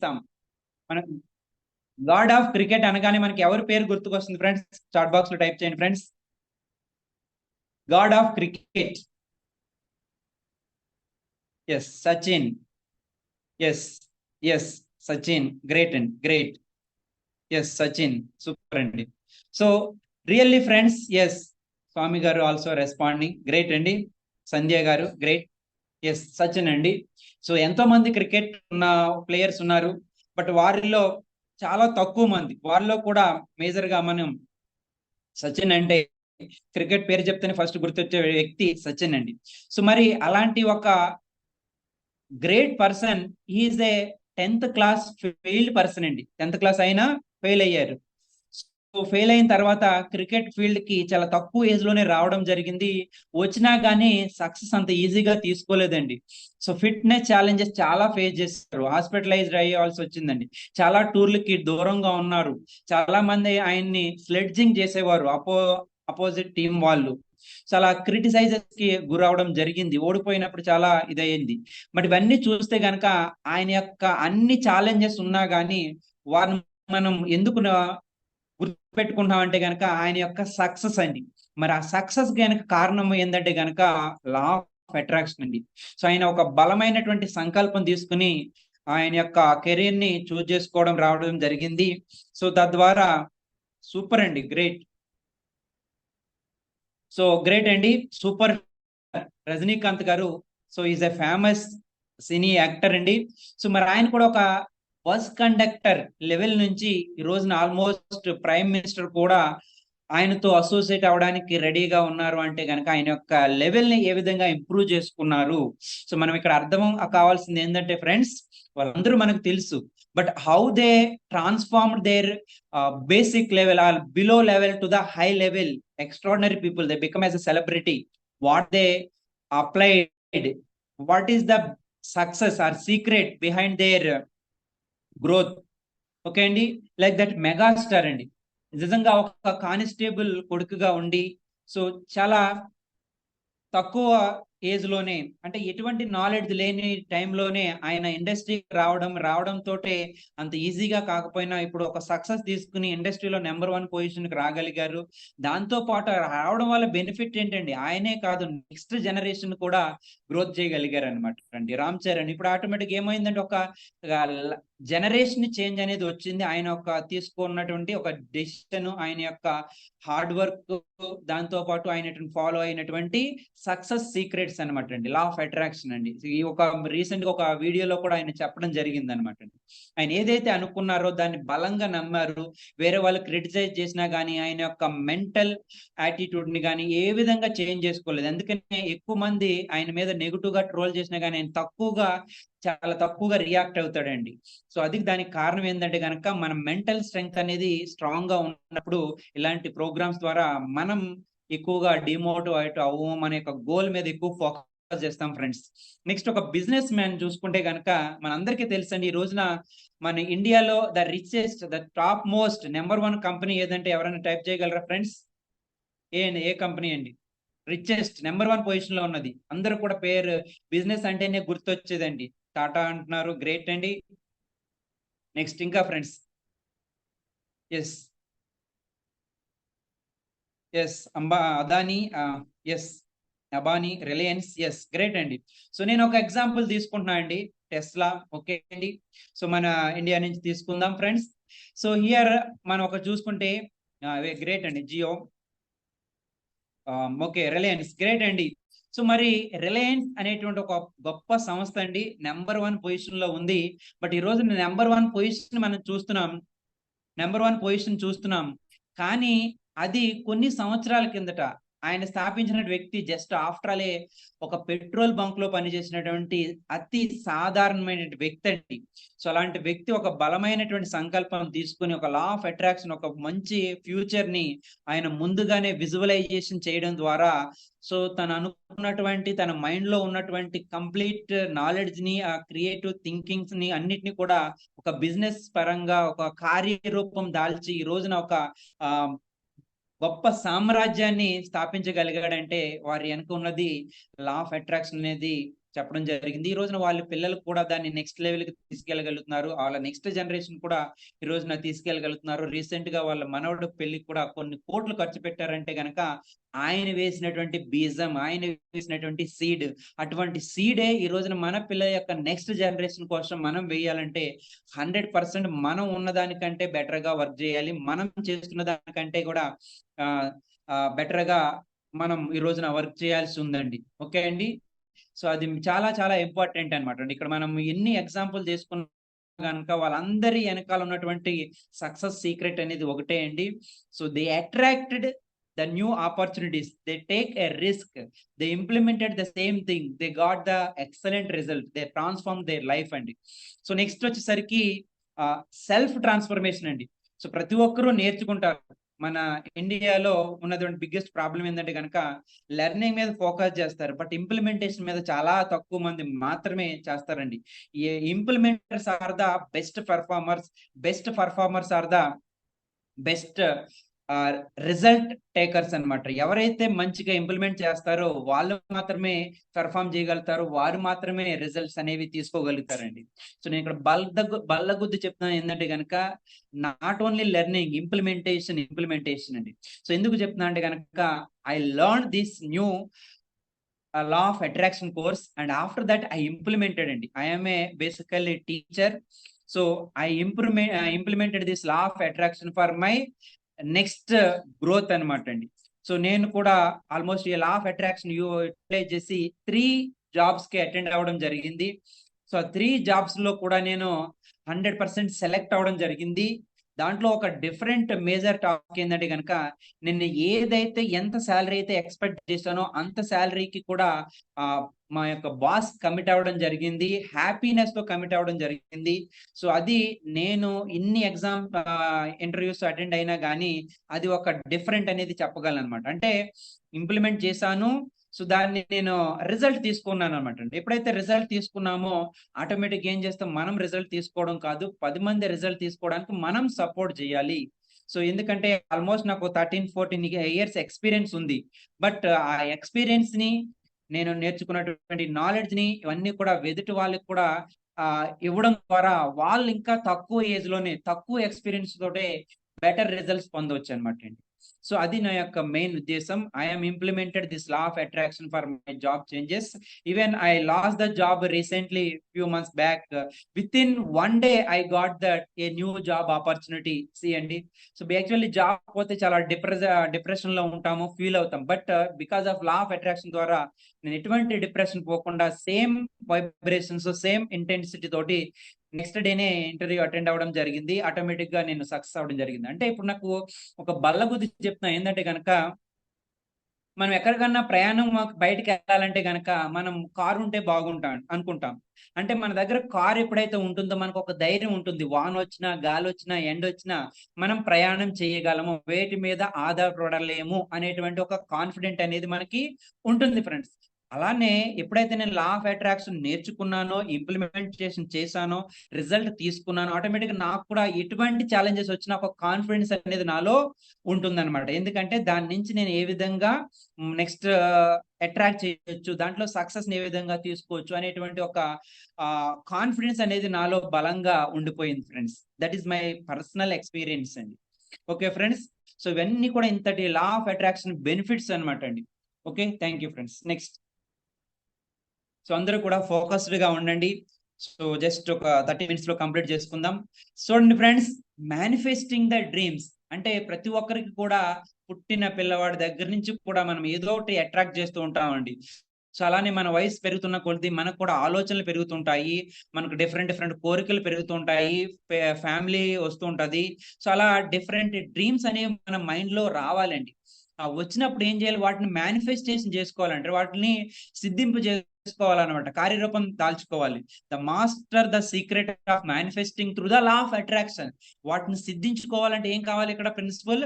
చేస్తాం. మన God of cricket అనగానే మనకి ఎవరి పేరు గుర్తుకొస్తుంది ఫ్రెండ్స్? చాట్ బాక్స్ లో టైప్ చేయండి friends. God of cricket. Yes, Sachin. Yes, yes, Sachin. Great అండి, గ్రేట్. ఎస్, సచిన్. సూపర్ అండి. సో రియల్లీ ఫ్రెండ్స్, ఎస్, స్వామి గారు ఆల్సో రెస్పాండింగ్. గ్రేట్ అండి. సంధ్య గారు గ్రేట్. ఎస్, సచిన్ అండి. సో ఎంతో మంది క్రికెట్ ఉన్న ప్లేయర్స్ ఉన్నారు, బట్ వారిలో చాలా తక్కువ మంది, వారిలో కూడా మేజర్ గా మనం సచిన్ అంటే క్రికెట్ పేరు చెప్తేనే ఫస్ట్ గుర్తొచ్చే వ్యక్తి సచిన్ అండి. సో మరి అలాంటి ఒక గ్రేట్ పర్సన్, హీఈస్ ఏ 10th క్లాస్ ఫెయిల్డ్ పర్సన్ అండి. 10th క్లాస్ అయినా ఫెయిల్ అయ్యారు. సో ఫెయిల్ అయిన తర్వాత క్రికెట్ ఫీల్డ్ కి చాలా తక్కువ ఏజ్ లోనే రావడం జరిగింది. వచ్చినా గానీ సక్సెస్ అంత ఈజీగా తీసుకోలేదండి. సో ఫిట్నెస్ ఛాలెంజెస్ చాలా ఫేస్ చేశారు, హాస్పిటలైజ్డ్ అయ్యాల్సి వచ్చిందండి, చాలా టూర్లకి దూరంగా ఉన్నారు, చాలా మంది ఆయన్ని స్లెడ్జింగ్ చేసేవారు అపోజిట్ టీం వాళ్ళు. చాలా క్రిటిసైజెస్ కి గురవడం జరిగింది, ఓడిపోయినప్పుడు చాలా ఇదయింది. బట్ ఇవన్నీ చూస్తే గనక ఆయన యొక్క అన్ని ఛాలెంజెస్ ఉన్నా గానీ వారిని మనం ఎందుకు గుర్తుపెట్టుకుంటాం అంటే గనక ఆయన యొక్క సక్సెస్ అండి. మరి ఆ సక్సెస్ గనక కారణం ఏంటంటే గనక లా ఆఫ్ అట్రాక్షన్ అండి. సో ఆయన ఒక బలమైనటువంటి సంకల్పం తీసుకుని ఆయన యొక్క కెరీర్ ని చూజ్ చేసుకోవడం రావడం జరిగింది. సో తద్వారా సూపర్ అండి, గ్రేట్. సో గ్రేట్ అండి, సూపర్. రజనీకాంత్ గారు, so is a famous cine actor అండి. సో మరి ఆయన కూడా ఒక బస్ కండక్టర్ లెవెల్ నుంచి ఈ రోజున ఆల్మోస్ట్ ప్రైమ్ మినిస్టర్ కూడా ఆయనతో అసోసియేట్ అవడానికి రెడీగా ఉన్నారు అంటే కనుక ఆయన యొక్క లెవెల్ ని ఏ విధంగా ఇంప్రూవ్ చేసుకున్నారు. సో మనం ఇక్కడ అర్థం కావాల్సింది ఏంటంటే ఫ్రెండ్స్, వాళ్ళందరూ మనకు తెలుసు, but how they transformed their basic level or below level to the high level extraordinary people, they become as a celebrity, what they applied, what is the success or secret behind their growth. Okay అండి, like that megastar అండి, నిజంగా ఒక constable కొడుకుగా ఉండి, so చాలా తక్కువ age లోనే, అంటే ఎటువంటి నాలెడ్జ్ లేని టైంలోనే ఆయన ఇండస్ట్రీకి రావడంతో అంత ఈజీగా కాకపోయినా ఇప్పుడు ఒక సక్సెస్ తీసుకుని ఇండస్ట్రీలో నెంబర్ 1 పొజిషన్ కి రాగలిగారు. దాంతో పాటు రావడం వల్ల బెనిఫిట్ ఏంటండి, ఆయనే కాదు నెక్స్ట్ జనరేషన్ కూడా గ్రోత్ చేయగలిగారు అనమాట అండి. రామ్ చరణ్ ఇప్పుడు ఆటోమేటిక్ ఏమైందంటే ఒక జనరేషన్ చేంజ్ అనేది వచ్చింది. ఆయన ఒక తీసుకున్నటువంటి ఒక డెసిషన్, ఆయన యొక్క హార్డ్ వర్క్, దాంతో పాటు ఆయన ఫాలో అయినటువంటి సక్సెస్ సీక్రెట్స్ అనమాట అండి, లా ఆఫ్ అట్రాక్షన్ అండి. ఈ ఒక రీసెంట్ గా ఒక వీడియోలో కూడా ఆయన చెప్పడం జరిగింది అనమాట అండి. ఆయన ఏదైతే అనుకున్నారో దాన్ని బలంగా నమ్మారు. వేరే వాళ్ళు క్రిటిసైజ్ చేసినా గానీ ఆయన యొక్క మెంటల్ యాటిట్యూడ్ ని కానీ ఏ విధంగా చేంజ్ చేసుకోలేదు. అందుకనే ఎక్కువ మంది ఆయన మీద నెగిటివ్ గా ట్రోల్ చేసినా కానీ ఆయన చాలా తక్కువగా రియాక్ట్ అవుతాడండి. సో అది దానికి కారణం ఏంటంటే కనుక మన మెంటల్ స్ట్రెంగ్త్ అనేది స్ట్రాంగ్ గా ఉన్నప్పుడు ఇలాంటి ప్రోగ్రామ్స్ ద్వారా మనం ఎక్కువగా డిమోటివేట్ అవ్వం అనే ఒక గోల్ మీద ఎక్కువ ఫోకస్ చేస్తాం ఫ్రెండ్స్. నెక్స్ట్ ఒక బిజినెస్ మ్యాన్ చూసుకుంటే కనుక మనందరికీ తెలుసండి, ఈ రోజున మన ఇండియాలో the richest, the top most number 1 company ఏదంటే ఎవరైనా టైప్ చేయగలరా ఫ్రెండ్స్? ఏ కంపెనీ అండి రిచెస్ట్ నెంబర్ 1 పొజిషన్ లో ఉన్నది? అందరూ కూడా పేరు బిజినెస్ అంటేనే గుర్తొచ్చేదండి. టాటా అంటున్నారు, గ్రేట్ అండి. నెక్స్ట్ ఇంకా friends, yes yes Adani, yes Ambani, Reliance, yes great అండి. సో నేను ఒక ఎగ్జాంపుల్ తీసుకుంటున్నా అండి, టెస్లా. ఓకే అండి, సో మన ఇండియా నుంచి తీసుకుందాం ఫ్రెండ్స్. సో హియర్ మనం ఒక చూసుకుంటే గ్రేట్ అండి, జియో, ఓకే, రిలయన్స్, గ్రేట్ అండి. సో మరి రిలయన్స్ అనేటువంటి ఒక గొప్ప సంస్థ అండి, నెంబర్ 1 పొజిషన్ లో ఉంది. బట్ ఈ రోజు నెంబర్ 1 పొజిషన్ మనం చూస్తున్నాం, కానీ అది కొన్ని సంవత్సరాల కిందట ఆయన స్థాపించిన వ్యక్తి జస్ట్ ఆఫ్టర్ ఆల్ ఒక పెట్రోల్ బంక్ లో పనిచేసినటువంటి అతి సాధారణమైన వ్యక్తి అండి. సో అలాంటి వ్యక్తి ఒక బలమైనటువంటి సంకల్పం తీసుకుని ఒక లా ఆఫ్ అట్రాక్షన్, ఒక మంచి ఫ్యూచర్ ని ఆయన ముందుగానే విజువలైజేషన్ చేయడం ద్వారా, సో తను అనుకున్నటువంటి తన మైండ్ లో ఉన్నటువంటి కంప్లీట్ నాలెడ్జ్ ని, ఆ క్రియేటివ్ థింకింగ్స్ ని అన్నిటిని కూడా ఒక బిజినెస్ పరంగా ఒక కార్యరూపం దాల్చి ఈ రోజున ఒక గొప్ప సామ్రాజ్యాన్ని స్థాపించగలిగాడంటే వారి వెనుక ఉన్నది లా ఆఫ్ అట్రాక్షన్ అనేది చెప్పడం జరిగింది. ఈ రోజున వాళ్ళ పిల్లలు కూడా దాన్ని నెక్స్ట్ లెవెల్‌కి తీసుకెళ్ళగలుగుతున్నారు. వాళ్ళ నెక్స్ట్ జనరేషన్ కూడా ఈ రోజున తీసుకెళ్ళగలుగుతున్నారు. రీసెంట్‌గా వాళ్ళ మనవడు పెళ్ళికి కూడా కొన్ని కోట్లు ఖర్చు పెట్టారంటే గనక ఆయన వేసినటువంటి బీజం, ఆయన వేసినటువంటి సీడ్, అటువంటి సీడే ఈ రోజున మన పిల్లల యొక్క నెక్స్ట్ జనరేషన్ కోసం మనం వేయాలంటే 100% మనం ఉన్నదానికంటే బెటర్‌గా వర్క్ చేయాలి. మనం చేస్తున్న దానికంటే కూడా ఆహ్, బెటర్‌గా మనం ఈ రోజున వర్క్ చేయాల్సి ఉందండి. ఓకే అండి. సో అది చాలా చాలా ఇంపార్టెంట్ అన్నమాట అండి. ఇక్కడ మనం ఎన్ని ఎగ్జాంపుల్ తీసుకున్నా గనక వాళ్ళందరి వెనకాల ఉన్నటువంటి సక్సెస్ సీక్రెట్ అనేది ఒకటే అండి. So they attracted the new opportunities, they take a risk, they implemented the same thing, they got the excellent result, they transform their life అండి. సో నెక్స్ట్ వచ్చేసరికి సెల్ఫ్ ట్రాన్స్ఫర్మేషన్ అండి. సో ప్రతి ఒక్కరూ నేర్చుకుంటారు. మన ఇండియాలో ఉన్నటువంటి బిగ్గెస్ట్ ప్రాబ్లం ఏంటంటే గనక లెర్నింగ్ మీద ఫోకస్ చేస్తారు. బట్ ఇంప్లిమెంటేషన్ మీద చాలా తక్కువ మంది మాత్రమే చేస్తారండి. ఈ implementers are the best performers, best performers are the best result takers అన్నమాట. ఎవరైతే మంచిగా ఇంప్లిమెంట్ చేస్తారో వాళ్ళు మాత్రమే పెర్ఫార్మ్ చేయగలుగుతారు. వారు మాత్రమే రిజల్ట్స్ అనేవి తీసుకోగలుగుతారండి. సో నేను ఇక్కడ బల్లగుద్ది చెప్తున్నాను ఏంటంటే గనక నాట్ ఓన్లీ లెర్నింగ్, ఇంప్లిమెంటేషన్ అండి. సో ఎందుకు చెప్తున్నా అంటే గనక I learn this new law of attraction course, and after that I implemented అండి. I am a basically teacher, so I implemented this law of attraction for my next growth అనమాట అండి. So నేను కూడా almost ఈ law of attraction utilise చేసి 3 jobs కి attend అవ్వడం జరిగింది. సో 3 జాబ్స్ లో కూడా నేను 100% సెలెక్ట్ అవ్వడం జరిగింది. దాంట్లో ఒక డిఫరెంట్ మేజర్ టాపిక్ ఏంటంటే గనక నేను ఏదైతే ఎంత సాలరీ అయితే ఎక్స్పెక్ట్ చేశానో అంత సాలరీకి కూడా మా యొక్క బాస్ కమిట్ అవ్వడం జరిగింది. హ్యాపీనెస్ తో కమిట్ అవ్వడం జరిగింది. సో అది నేను ఇన్ని ఎగ్జామ్ ఇంటర్వ్యూస్ అటెండ్ అయినా కానీ అది ఒక డిఫరెంట్ అనేది చెప్పగలను అనమాట. అంటే ఇంప్లిమెంట్ చేశాను, సో దాన్ని నేను రిజల్ట్ తీసుకున్నాను అనమాట అండి. ఎప్పుడైతే రిజల్ట్ తీసుకున్నామో ఆటోమేటిక్ ఏం చేస్తాం, మనం రిజల్ట్ తీసుకోవడం కాదు, 10 మంది రిజల్ట్ తీసుకోవడానికి మనం సపోర్ట్ చేయాలి. సో ఎందుకంటే ఆల్మోస్ట్ నాకు 13-14 ఇయర్స్ ఎక్స్పీరియన్స్ ఉంది. బట్ ఆ ఎక్స్పీరియన్స్ ని, నేను నేర్చుకున్నటువంటి నాలెడ్జ్ ని ఇవన్నీ కూడా ఎదుటి వాళ్ళకి కూడా ఇవ్వడం ద్వారా వాళ్ళు ఇంకా తక్కువ ఏజ్ లోనే తక్కువ ఎక్స్పీరియన్స్ తోటే బెటర్ రిజల్ట్స్ పొందవచ్చు అనమాట అండి. సో అది నా యొక్క మెయిన్ ఉద్దేశం. I have implemented this law of attraction for my job changes. Even I lost the job recently few months back. With in 1 day I got that a new job opportunity. See అండి, so actually job పోతే చాలా depression లో ఉంటాము, feel అవుతాం. But because of law of attraction ద్వారా నేను ఎటువంటి depression పోకుండా సేమ్ వైబ్రేషన్స్, సేమ్ ఇంటెన్సిటీ తోటి నెక్స్ట్ డేనే ఇంటర్వ్యూ అటెండ్ అవ్వడం జరిగింది. ఆటోమేటిక్ గా నేను సక్సెస్ అవ్వడం జరిగింది. అంటే ఇప్పుడు నాకు ఒక బల్లగుద్ది చెప్తున్నా ఏంటంటే గనక మనం ఎక్కడికన్నా ప్రయాణం బయటకి వెళ్ళాలంటే గనక మనం కారు ఉంటే బాగుంటాం అనుకుంటాం. అంటే మన దగ్గర కారు ఎప్పుడైతే ఉంటుందో మనకు ఒక ధైర్యం ఉంటుంది. వాన వచ్చినా, గాలి వచ్చినా, ఎండ వచ్చినా మనం ప్రయాణం చేయగలము, వేటి మీద ఆధారపడలేము అనేటువంటి ఒక కాన్ఫిడెంట్ అనేది మనకి ఉంటుంది ఫ్రెండ్స్. అలానే ఎప్పుడైతే నేను లా ఆఫ్ అట్రాక్షన్ నేర్చుకున్నానో, ఇంప్లిమెంటేషన్ చేశానో, రిజల్ట్ తీసుకున్నానో, ఆటోమేటిక్ గా నాకు కూడా ఎటువంటి ఛాలెంజెస్ వచ్చినా ఒక కాన్ఫిడెన్స్ అనేది నాలో ఉంటుందన్నమాట. ఎందుకంటే దాని నుంచి నేను ఏ విధంగా నెక్స్ట్ అట్రాక్ట్ చేయొచ్చు, దాంట్లో సక్సెస్ ఏ విధంగా తీసుకోవచ్చు అనేటువంటి ఒక కాన్ఫిడెన్స్ అనేది నాలో బలంగా ఉండిపోయింది friends. That is my personal experience అండి. ఓకే ఫ్రెండ్స్, సో ఇవన్నీ కూడా ఇంతటి లా ఆఫ్ అట్రాక్షన్ బెనిఫిట్స్ అనమాట అండి. Okay, thank you friends. Next, so అందరూ కూడా ఫోకస్డ్ గా ఉండండి. సో జస్ట్ ఒక 30 minutes లో కంప్లీట్ చేసుకుందాం. చూడండి ఫ్రెండ్స్, మేనిఫెస్టింగ్ ద డ్రీమ్స్ అంటే ప్రతి ఒక్కరికి కూడా పుట్టిన పిల్లవాడి దగ్గర నుంచి కూడా మనం ఏదో ఒకటి అట్రాక్ట్ చేస్తూ ఉంటామండి. సో అలానే మన వయసు పెరుగుతున్న కొద్ది మనకు కూడా ఆలోచనలు పెరుగుతుంటాయి, మనకు డిఫరెంట్ కోరికలు పెరుగుతుంటాయి, ఫ్యామిలీ వస్తూ ఉంటది. సో అలా డిఫరెంట్ డ్రీమ్స్ అనేవి మన మైండ్ లో రావాలండి. వచ్చినప్పుడు ఏం చేయాలి, వాటిని మేనిఫెస్టేషన్ చేసుకోవాలంటే వాటిని సిద్ధింపు చేసుకోవాలన్నమాట, కార్యరూపం దాల్చుకోవాలి. The master the secret of manifesting through the law of attraction. వాటిని సిద్ధించుకోవాలంటే ఏం కావాలి, ఇక్కడ principle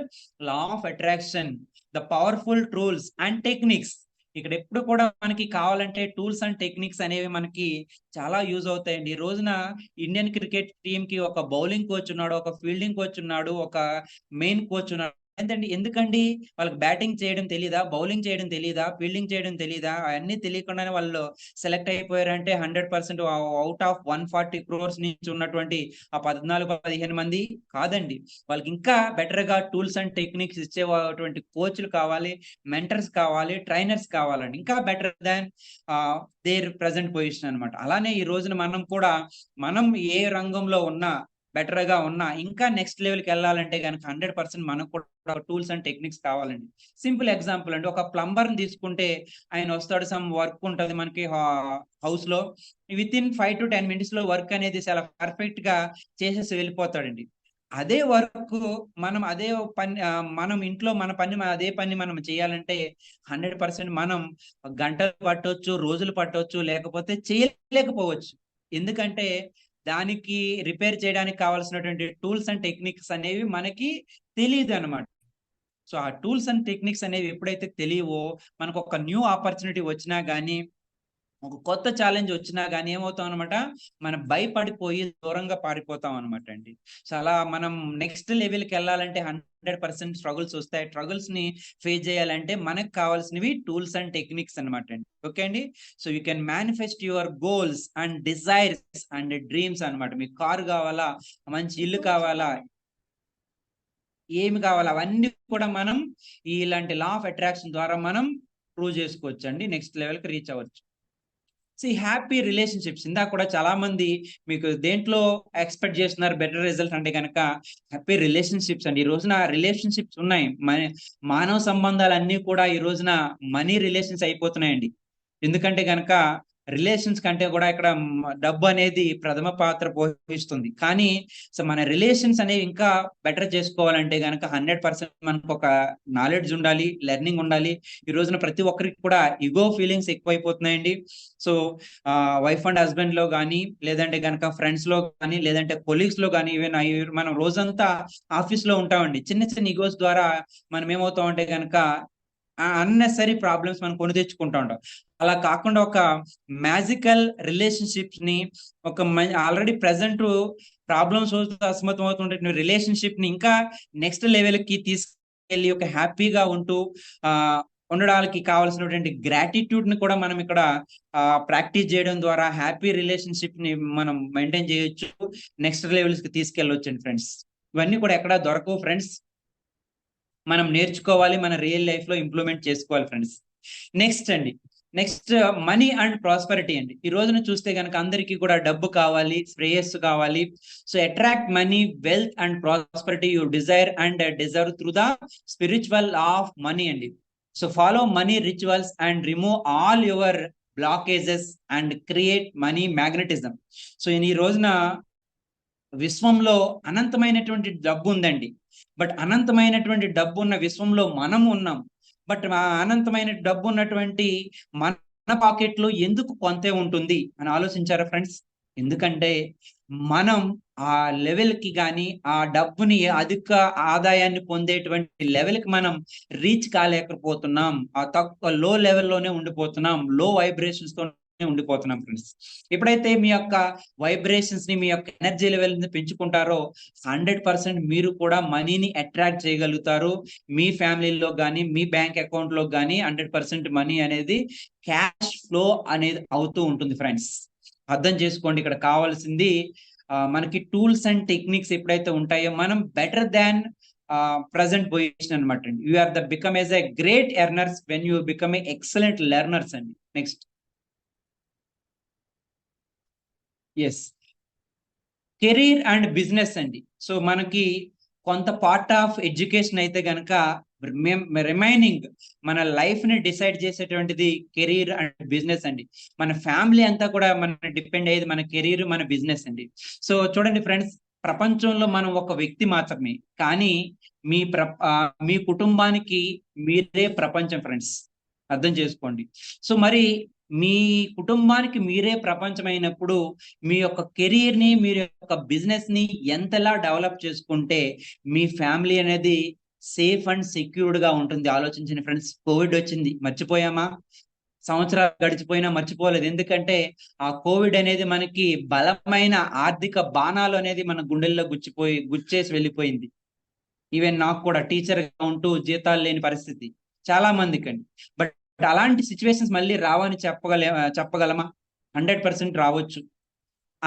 law of attraction, the powerful tools and techniques. ఇక్కడ ఎప్పుడు కూడా మనకి కావాలంటే టూల్స్ అండ్ టెక్నిక్స్ అనేవి మనకి చాలా యూజ్ అవుతాయండి. ఈ రోజున ఇండియన్ క్రికెట్ టీమ్ కి ఒక బౌలింగ్ కోచ్ ఉన్నాడు, ఒక ఫీల్డింగ్ కోచ్ ఉన్నాడు, ఒక మెయిన్ కోచ్ ఉన్నాడు. ఎందుకండి? వాళ్ళకి బ్యాటింగ్ చేయడం తెలీదా? బౌలింగ్ చేయడం తెలీదా? ఫీల్డింగ్ చేయడం తెలీదా? అయన్నీ తెలియకుండానే వాళ్ళు సెలెక్ట్ అయిపోయారంటే 100% ఔట్ ఆఫ్ 140 క్రోర్స్ నుంచి ఉన్నటువంటి ఆ 14, 15 మంది కాదండి. వాళ్ళకి ఇంకా బెటర్‌గా టూల్స్ అండ్ టెక్నిక్స్ ఇచ్చేటువంటి కోచ్‌లు కావాలి, మెంటర్స్ కావాలి, ట్రైనర్స్ కావాలండి. ఇంకా better than their present position అన్నమాట. అలానే ఈ రోజున మనం ఏ రంగంలో ఉన్నా బెటర్‌గా ఉన్నా ఇంకా నెక్స్ట్ లెవెల్‌కెళ్ళాలంటే గనక 100% మనకు కూడా టూల్స్ అండ్ టెక్నిక్స్ కావాలండి. సింపుల్ ఎగ్జాంపుల్ అండి. ఒక ప్లంబర్‌ని తీసుకుంటే ఆయన వస్తాడు, సమ్ వర్క్ ఉంటది మనకి హౌస్‌లో. వితిన్ 5-10 మినిట్స్‌లో వర్క్ అనేది చాలా పర్ఫెక్ట్‌గా చేసేసి వెళ్ళిపోతాడండి. అదే వర్కు మనం ఇంట్లో అదే పని మనం చేయాలంటే 100% మనం గంటలు పట్టొచ్చు, రోజులు పట్టొచ్చు, లేకపోతే చేయలేకపోవచ్చు. ఎందుకంటే దానికి రిపేర్ చేయడానికి కావాల్సినటువంటి టూల్స్ అండ్ టెక్నిక్స్ అనేవి మనకి తెలీదనమాట. సో, ఆ టూల్స్ అండ్ టెక్నిక్స్ అనేవి ఎప్పుడైతే తెలియవో, మనకొక న్యూ ఆపర్చునిటీ వచ్చినా గాని, ఒక కొత్త ఛాలెంజ్ వచ్చినా గాని ఏమవుతామనమాట, మనం భయపడిపోయి దూరంగా పారిపోతాం అనమాట అండి. సో, అలా మనం నెక్స్ట్ లెవెల్‌కెళ్ళాలంటే 100% స్ట్రగుల్స్ ఒస్తాయి. స్ట్రగుల్స్‌ని ఫేస్ చేయాలంటే మనకు కావాల్సినవి టూల్స్ అండ్ టెక్నిక్స్ అనమాట అండి. ఓకే అండి. So, you can manifest your goals and desires and dreams అనమాట. మీకు కారు కావాలా? మంచి ఇల్లు కావాలా? ఏమి కావాలో అవన్నీ కూడా మనం ఇలాంటి లా ఆఫ్ అట్రాక్షన్ ద్వారా మనం ప్రూవ్ చేసుకోవచ్చండి. నెక్స్ట్ లెవెల్‌కి రీచ్ అవ్వచ్చు. హ్యాపీ రిలేషన్‌షిప్స్ ఇందాక కూడా చాలా మంది మీకు దేంట్లో ఎక్స్‌పెక్ట్ చేస్తున్నారు బెటర్ రిజల్ట్ అంటే గనక హ్యాపీ రిలేషన్‌షిప్స్ అండి. ఈ రోజున రిలేషన్‌షిప్స్ ఉన్నాయి. మానవ సంబంధాలన్నీ కూడా ఈ రోజున మనీ రిలేషన్స్ అయిపోతున్నాయండి. ఎందుకంటే గనక రిలేషన్స్ కంటే కూడా ఇక్కడ డబ్బనేది ప్రథమ పాత్ర పోషిస్తుంది. కానీ మన రిలేషన్స్ అనేవి ఇంకా బెటర్ చేసుకోవాలంటే గనక 100% మనకొక నాలెడ్జ్ ఉండాలి, లెర్నింగ్ ఉండాలి. ఈ రోజున ప్రతి ఒక్కరికి కూడా ఇగో ఫీలింగ్స్ ఎక్కువైపోతున్నాయండి. సో, వైఫ్ అండ్ హస్బాండ్‌లో గాని, లేదంటే గనక ఫ్రెండ్స్‌లో గాని, లేదంటే కొలీగ్స్‌లో గాని, ఈవెన్ మనం రోజంతా ఆఫీస్‌లో ఉంటామండి. చిన్న చిన్న ఇగోస్ ద్వారా మనం ఏమవుతామంటే గనక అన్నెసెసరీ ప్రాబ్లమ్స్ మనం కొని తెచ్చుకుంటా ఉంటాం. అలా కాకుండా ఒక మ్యాజికల్ రిలేషన్‌షిప్స్‌ని ఆల్రెడీ ప్రెజెంట్ ప్రాబ్లమ్స్ సతమతం అవుతుంటే రిలేషన్‌షిప్‌ని ఇంకా నెక్స్ట్ లెవెల్‌కి తీసుకెళ్ళి ఒక హ్యాపీగా ఉంటూ ఉండడానికి కావాల్సినటువంటి గ్రాటిట్యూడ్‌ని కూడా మనం ఇక్కడ ప్రాక్టీస్ చేయడం ద్వారా హ్యాపీ రిలేషన్‌షిప్‌ని మనం మెయింటైన్ చేయొచ్చు. నెక్స్ట్ లెవెల్స్‌కి తీసుకెళ్ళొచ్చండి ఫ్రెండ్స్. ఇవన్నీ కూడా ఎక్కడ దొరకవు ఫ్రెండ్స్. మనం నేర్చుకోవాలి. మన రియల్ లైఫ్‌లో ఇంప్లిమెంట్ చేసుకోవాలి ఫ్రెండ్స్. నెక్స్ట్ అండి. నెక్స్ట్ మనీ అండ్ ప్రాస్పెరిటీ అండి. ఈ రోజున చూస్తే గనక అందరికీ కూడా డబ్బు కావాలి, శ్రేయస్సు కావాలి. So, attract money, wealth and prosperity you desire and deserve through the spiritual law of money అండి. So, follow money rituals and remove all your blockages and create money magnetism. So, ఈ రోజున విశ్వంలో అనంతమైనటువంటి డబ్బుందండి. బట్ అనంతమైనటువంటి డబ్బున్న విశ్వంలో మనము ఉన్నాం. బట్ అనంతమైన డబ్బున్నటువంటి మన పాకెట్‌లో ఎందుకు కొంతే ఉంటుంది అని ఆలోచించారా ఫ్రెండ్స్? ఎందుకంటే మనం ఆ లెవెల్‌కి గాని, ఆ డబ్బుని అధిక ఆదాయాన్ని పొందేటువంటి లెవెల్‌కి మనం రీచ్ కాలేకపోతున్నాం. లో లెవెల్‌లోనే ఉండిపోతున్నాం. లో వైబ్రేషన్స్‌తోనే ఉండిపోతున్నాం ఫ్రెండ్స్. ఎప్పుడైతే మీ యొక్క వైబ్రేషన్స్‌ని, మీ యొక్క ఎనర్జీ లెవెల్‌ని పెంచుకుంటారో 100% మీరు కూడా మనీని అట్రాక్ట్ చేయగలుగుతారు. మీ ఫ్యామిలీలో గాని, మీ బ్యాంక్ అకౌంట్‌లో గాని 100% మనీ అనేది క్యాష్ ఫ్లో అనేది అవుతూ ఉంటుంది ఫ్రెండ్స్. అర్థం చేసుకోండి ఇక్కడ కావాల్సింది మనకి టూల్స్ అండ్ టెక్నిక్స్ ఎప్పుడైతే ఉంటాయో మనం బెటర్ థాన్ ప్రెజెంట్ పొజిషన్ అన్నమాట అండి. You are become as a great earners when you become a excellent learners అండి. Next. Yes. Career and business అండి. సో, మనకి కొంత పార్ట్ ఆఫ్ ఎడ్యుకేషన్ అయితే గనక రిమైనింగ్ మన లైఫ్‌ని డిసైడ్ చేసేటువంటిది కెరీర్ అండ్ బిజినెస్ అండి. మన ఫ్యామిలీ అంతా కూడా మన డిపెండ్ అయ్యేది మన కెరీర్, మన బిజినెస్ అండి. సో, చూడండి ఫ్రెండ్స్, ప్రపంచంలో మనం ఒక వ్యక్తి మాత్రమే. కానీ మీ కుటుంబానికి మీరే ప్రపంచం ఫ్రెండ్స్. అర్థం చేసుకోండి. సో, మరి మీ కుటుంబానికి మీరే ప్రపంచమైనప్పుడు మీ యొక్క కెరియర్‌ని, మీరు యొక్క బిజినెస్‌ని ఎంతలా డెవలప్ చేసుకుంటే, మీ ఫ్యామిలీ అనేది సేఫ్ అండ్ సెక్యూర్డ్‌గా ఉంటుంది. ఆలోచించండి ఫ్రెండ్స్. కోవిడ్ వచ్చింది. మర్చిపోయామా? సంవత్సరాలు గడిచిపోయినా మర్చిపోలేదు. ఎందుకంటే, ఆ కోవిడ్ అనేది మనకి బలమైన ఆర్థిక బాణాలు అనేది మన గుండెల్లో గుచ్చేసి వెళ్ళిపోయింది. ఈవెన్ నాకు కూడా టీచర్ గా ఉంటూ జీతాలు లేని పరిస్థితి చాలా మందికి అండి. బట్ అలాంటి సిచ్యువేషన్స్ మళ్ళీ రావని చెప్పగలమా? 100% రావచ్చు.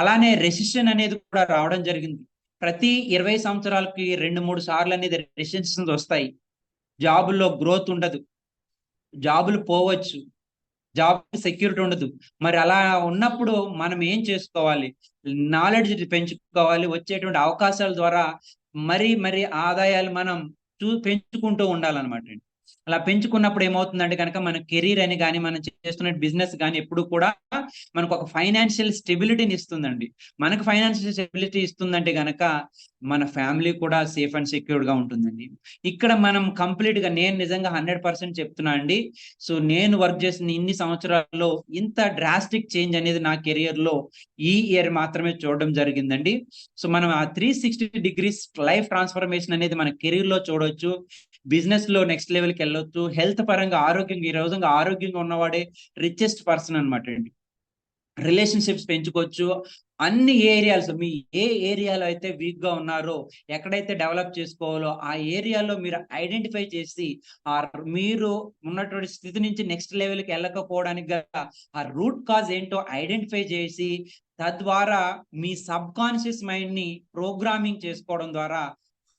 అలానే రెసిషన్ అనేది కూడా రావడం జరిగింది. ప్రతి 20 సంవత్సరాలకి 2, 3 సార్లు అనేది రెసిషన్స్ వస్తాయి. జాబుల్లో గ్రోత్ ఉండదు. జాబులు పోవచ్చు. జాబ్ సెక్యూరిటీ ఉండదు. మరి అలా ఉన్నప్పుడు మనం ఏం చేసుకోవాలి? నాలెడ్జ్ పెంచుకోవాలి. వచ్చేటువంటి అవకాశాల ద్వారా మరి మరి ఆదాయాలు మనం పెంచుకుంటూ ఉండాలన్నమాట అండి. అలా పెంచుకున్నప్పుడు ఏమవుతుందంటే గనక మన కెరీర్ అని గాని, మనం చేస్తున్న బిజినెస్ గాని ఎప్పుడు కూడా మనకు ఒక ఫైనాన్షియల్ స్టెబిలిటీని ఇస్తుందండి. మనకు ఫైనాన్షియల్ స్టెబిలిటీ ఇస్తుందంటే గనక మన ఫ్యామిలీ కూడా సేఫ్ అండ్ సెక్యూర్డ్ గా ఉంటుందండి. ఇక్కడ మనం కంప్లీట్ గా నేను నిజంగా 100% చెప్తున్నా అండి. సో నేను వర్క్ చేసిన ఇన్ని సంవత్సరాల్లో ఇంత డ్రాస్టిక్ చేంజ్ అనేది నా కెరియర్ లో ఈ ఇయర్ మాత్రమే చూడడం జరిగిందండి. సో మనం ఆ 360 డిగ్రీస్ లైఫ్ ట్రాన్స్ఫర్మేషన్ అనేది మన కెరీర్ లో చూడొచ్చు. బిజినెస్ లో నెక్స్ట్ లెవెల్ కి వెళ్ళొచ్చు. హెల్త్ పరంగా ఆరోగ్యంగా ఈ రోజుగా ఆరోగ్యంగా ఉన్నవాడే రిచెస్ట్ పర్సన్ అనమాట అండి. రిలేషన్షిప్స్ పెంచుకోవచ్చు. అన్ని ఏరియాస్ మీ ఏ ఏరియాలో అయితే వీక్ గా ఉన్నారో, ఎక్కడైతే డెవలప్ చేసుకోవాలో ఆ ఏరియాలో మీరు ఐడెంటిఫై చేసి మీరు ఉన్నటువంటి స్థితి నుంచి నెక్స్ట్ లెవెల్కి వెళ్ళకపోవడానికి గల ఆ రూట్ కాజ్ ఏంటో ఐడెంటిఫై చేసి తద్వారా మీ సబ్ కాన్షియస్ మైండ్ ని ప్రోగ్రామింగ్ చేసుకోవడం ద్వారా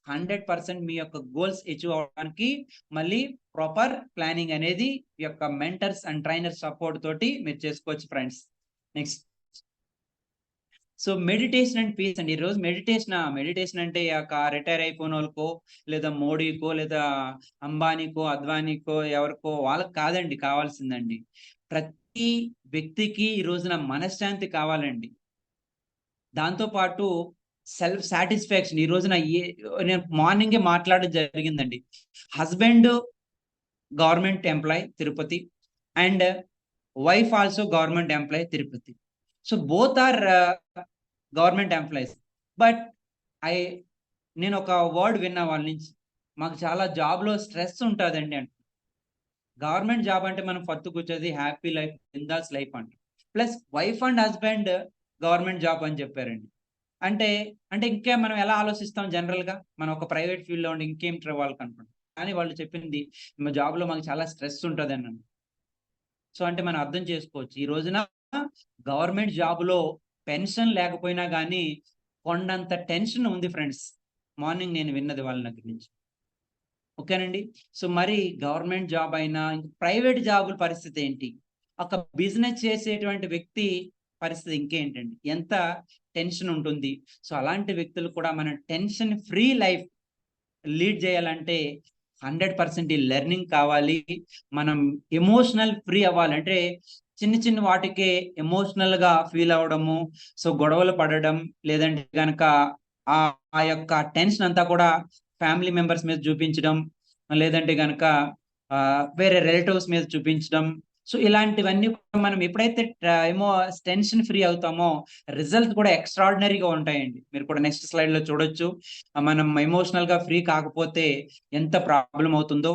100% మీ యొక్క గోల్స్ అచీవ్ అవడానికి మళ్ళీ ప్రాపర్ ప్లానింగ్ అనేది ఈ యొక్క మెంటర్స్ అండ్ ట్రైనర్ సపోర్ట్ తోటి మీరు చేసుకోవచ్చు friends. Next so meditation and peace అండి. ఈరోజు మెడిటేషన్ అంటే రిటైర్ అయిపోయిన వాళ్ళకో లేదా మోడీకో లేదా అంబానీకో అద్వానీకో ఎవరికో వాళ్ళకి కాదండి కావాల్సిందండి. ప్రతి వ్యక్తికి ఈ రోజున మనశ్శాంతి కావాలండి. దాంతో పాటు సెల్ఫ్ సాటిస్ఫాక్షన్. ఈ రోజున నేను మార్నింగే మాట్లాడడం జరిగిందండి. Husband government employ Tirupati and wife also government employ Tirupati. So both are government employees. But I నేను ఒక వర్డ్ విన్నా వాళ్ళ నుంచి, మాకు చాలా జాబ్ లో స్ట్రెస్ ఉంటుందండి అంట. గవర్నమెంట్ జాబ్ అంటే మనం ఫత్తు కూర్చోది హ్యాపీ లైఫ్ బిందాస్ లైఫ్ అంట. Plus wife and husband government job అని చెప్పారండి. అంటే అంటే ఇంకేం మనం ఎలా ఆలోచిస్తాం జనరల్ గా మనం ఒక ప్రైవేట్ ఫీల్డ్ లో ఉండి ఇంకేం వాళ్ళకి అనుకుంటాం. కానీ వాళ్ళు చెప్పింది మా జాబ్ లో మాకు చాలా స్ట్రెస్ ఉంటుంది అన్నాను. సో అంటే మనం అర్థం చేసుకోవచ్చు ఈ రోజున గవర్నమెంట్ జాబ్ లో పెన్షన్ లేకపోయినా కానీ కొండంత టెన్షన్ ఉంది ఫ్రెండ్స్. మార్నింగ్ నేను విన్నది వాళ్ళ దగ్గర నుంచి. ఓకేనండి. సో మరి గవర్నమెంట్ జాబ్ అయినా ప్రైవేట్ జాబుల పరిస్థితి ఏంటి? ఒక బిజినెస్ చేసేటువంటి వ్యక్తి పరిస్థితి ఇంకేంటండి? ఎంత టెన్షన్ ఉంటుంది. సో అలాంటి వ్యక్తులు కూడా మనం టెన్షన్ ఫ్రీ లైఫ్ లీడ్ చేయాలంటే 100% ఈ లెర్నింగ్ కావాలి. మనం ఎమోషనల్ ఫ్రీ అవ్వాలి. అంటే చిన్న చిన్న వాటికే ఎమోషనల్ గా ఫీల్ అవ్వడము, సో గొడవలు పడడం, లేదంటే గనక ఆ ఆ యొక్క టెన్షన్ అంతా కూడా ఫ్యామిలీ మెంబర్స్ మీద చూపించడం, లేదంటే గనక వేరే రిలేటివ్స్ మీద చూపించడం. సో ఇలాంటివన్నీ మనం ఎప్పుడైతే ఏమో టెన్షన్ ఫ్రీ అవుతామో రిజల్ట్ కూడా ఎక్స్ట్రాడినరీగా ఉంటాయండి. మీరు కూడా నెక్స్ట్ స్లైడ్ లో చూడొచ్చు. మనం ఎమోషనల్ గా ఫ్రీ కాకపోతే ఎంత ప్రాబ్లం అవుతుందో.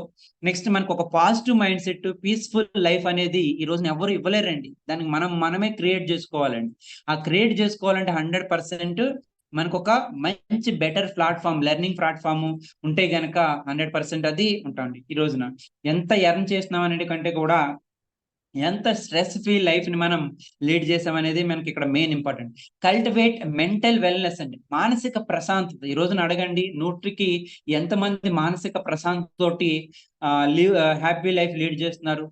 నెక్స్ట్ మనకు ఒక positive mind set, peaceful life అనేది ఈ రోజున ఎవరు ఇవ్వలేరండి. దానికి మనమే క్రియేట్ చేసుకోవాలండి. ఆ క్రియేట్ చేసుకోవాలంటే 100% మనకు ఒక మంచి బెటర్ ప్లాట్ఫామ్, లెర్నింగ్ ప్లాట్ఫామ్ ఉంటే గనక 100% అది ఉంటామండి. ఈ రోజున ఎంత ఎర్న్ చేస్తున్నాం అనే కంటే కూడా ఎంత స్ట్రెస్ ఫ్రీ లైఫ్ ని మనం లీడ్ చేసామనేది మనకి ఇక్కడ main important. Cultivate mental wellness అండి, మానసిక ప్రశాంతత. ఈ రోజున అడగండి 100కి ఎంతమంది మానసిక ప్రశాంతత తోటి హ్యాపీ లైఫ్ లీడ్ చేస్తున్నారు?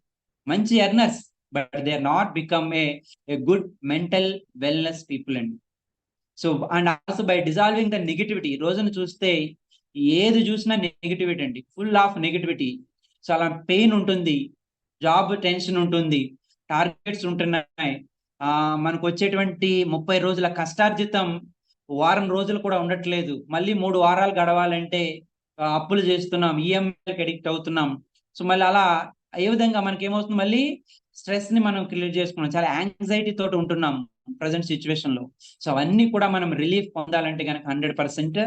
మంచి earners, but they are not become a good mental wellness people అండి. So and also by dissolving the negativity. ఈ రోజున చూస్తే ఏది చూసినా నెగిటివిటీ అండి, ఫుల్ ఆఫ్ నెగిటివిటీ. సో అలా పెయిన్ ఉంటుంది, జాబ్ టెన్షన్ ఉంటుంది, టార్గెట్స్ ఉంటున్నాయి. మనకు వచ్చేటువంటి 30 రోజుల కష్టార్జితం వారం రోజులు కూడా ఉండట్లేదు. మళ్ళీ 3 వారాలు గడవాలంటే అప్పులు చేస్తున్నాం, ఈఎంఐకి అడిక్ట్ అవుతున్నాం. సో మళ్ళీ అలా ఏ విధంగా మనకి ఏమవుతుంది, మళ్ళీ స్ట్రెస్ ని మనం క్లియర్ చేసుకున్నాం, చాలా యాంగ్జైటీ తోటి ఉంటున్నాం ప్రజెంట్ సిచ్యువేషన్ లో. సో అవన్నీ కూడా మనం రిలీఫ్ పొందాలంటే కనుక 100%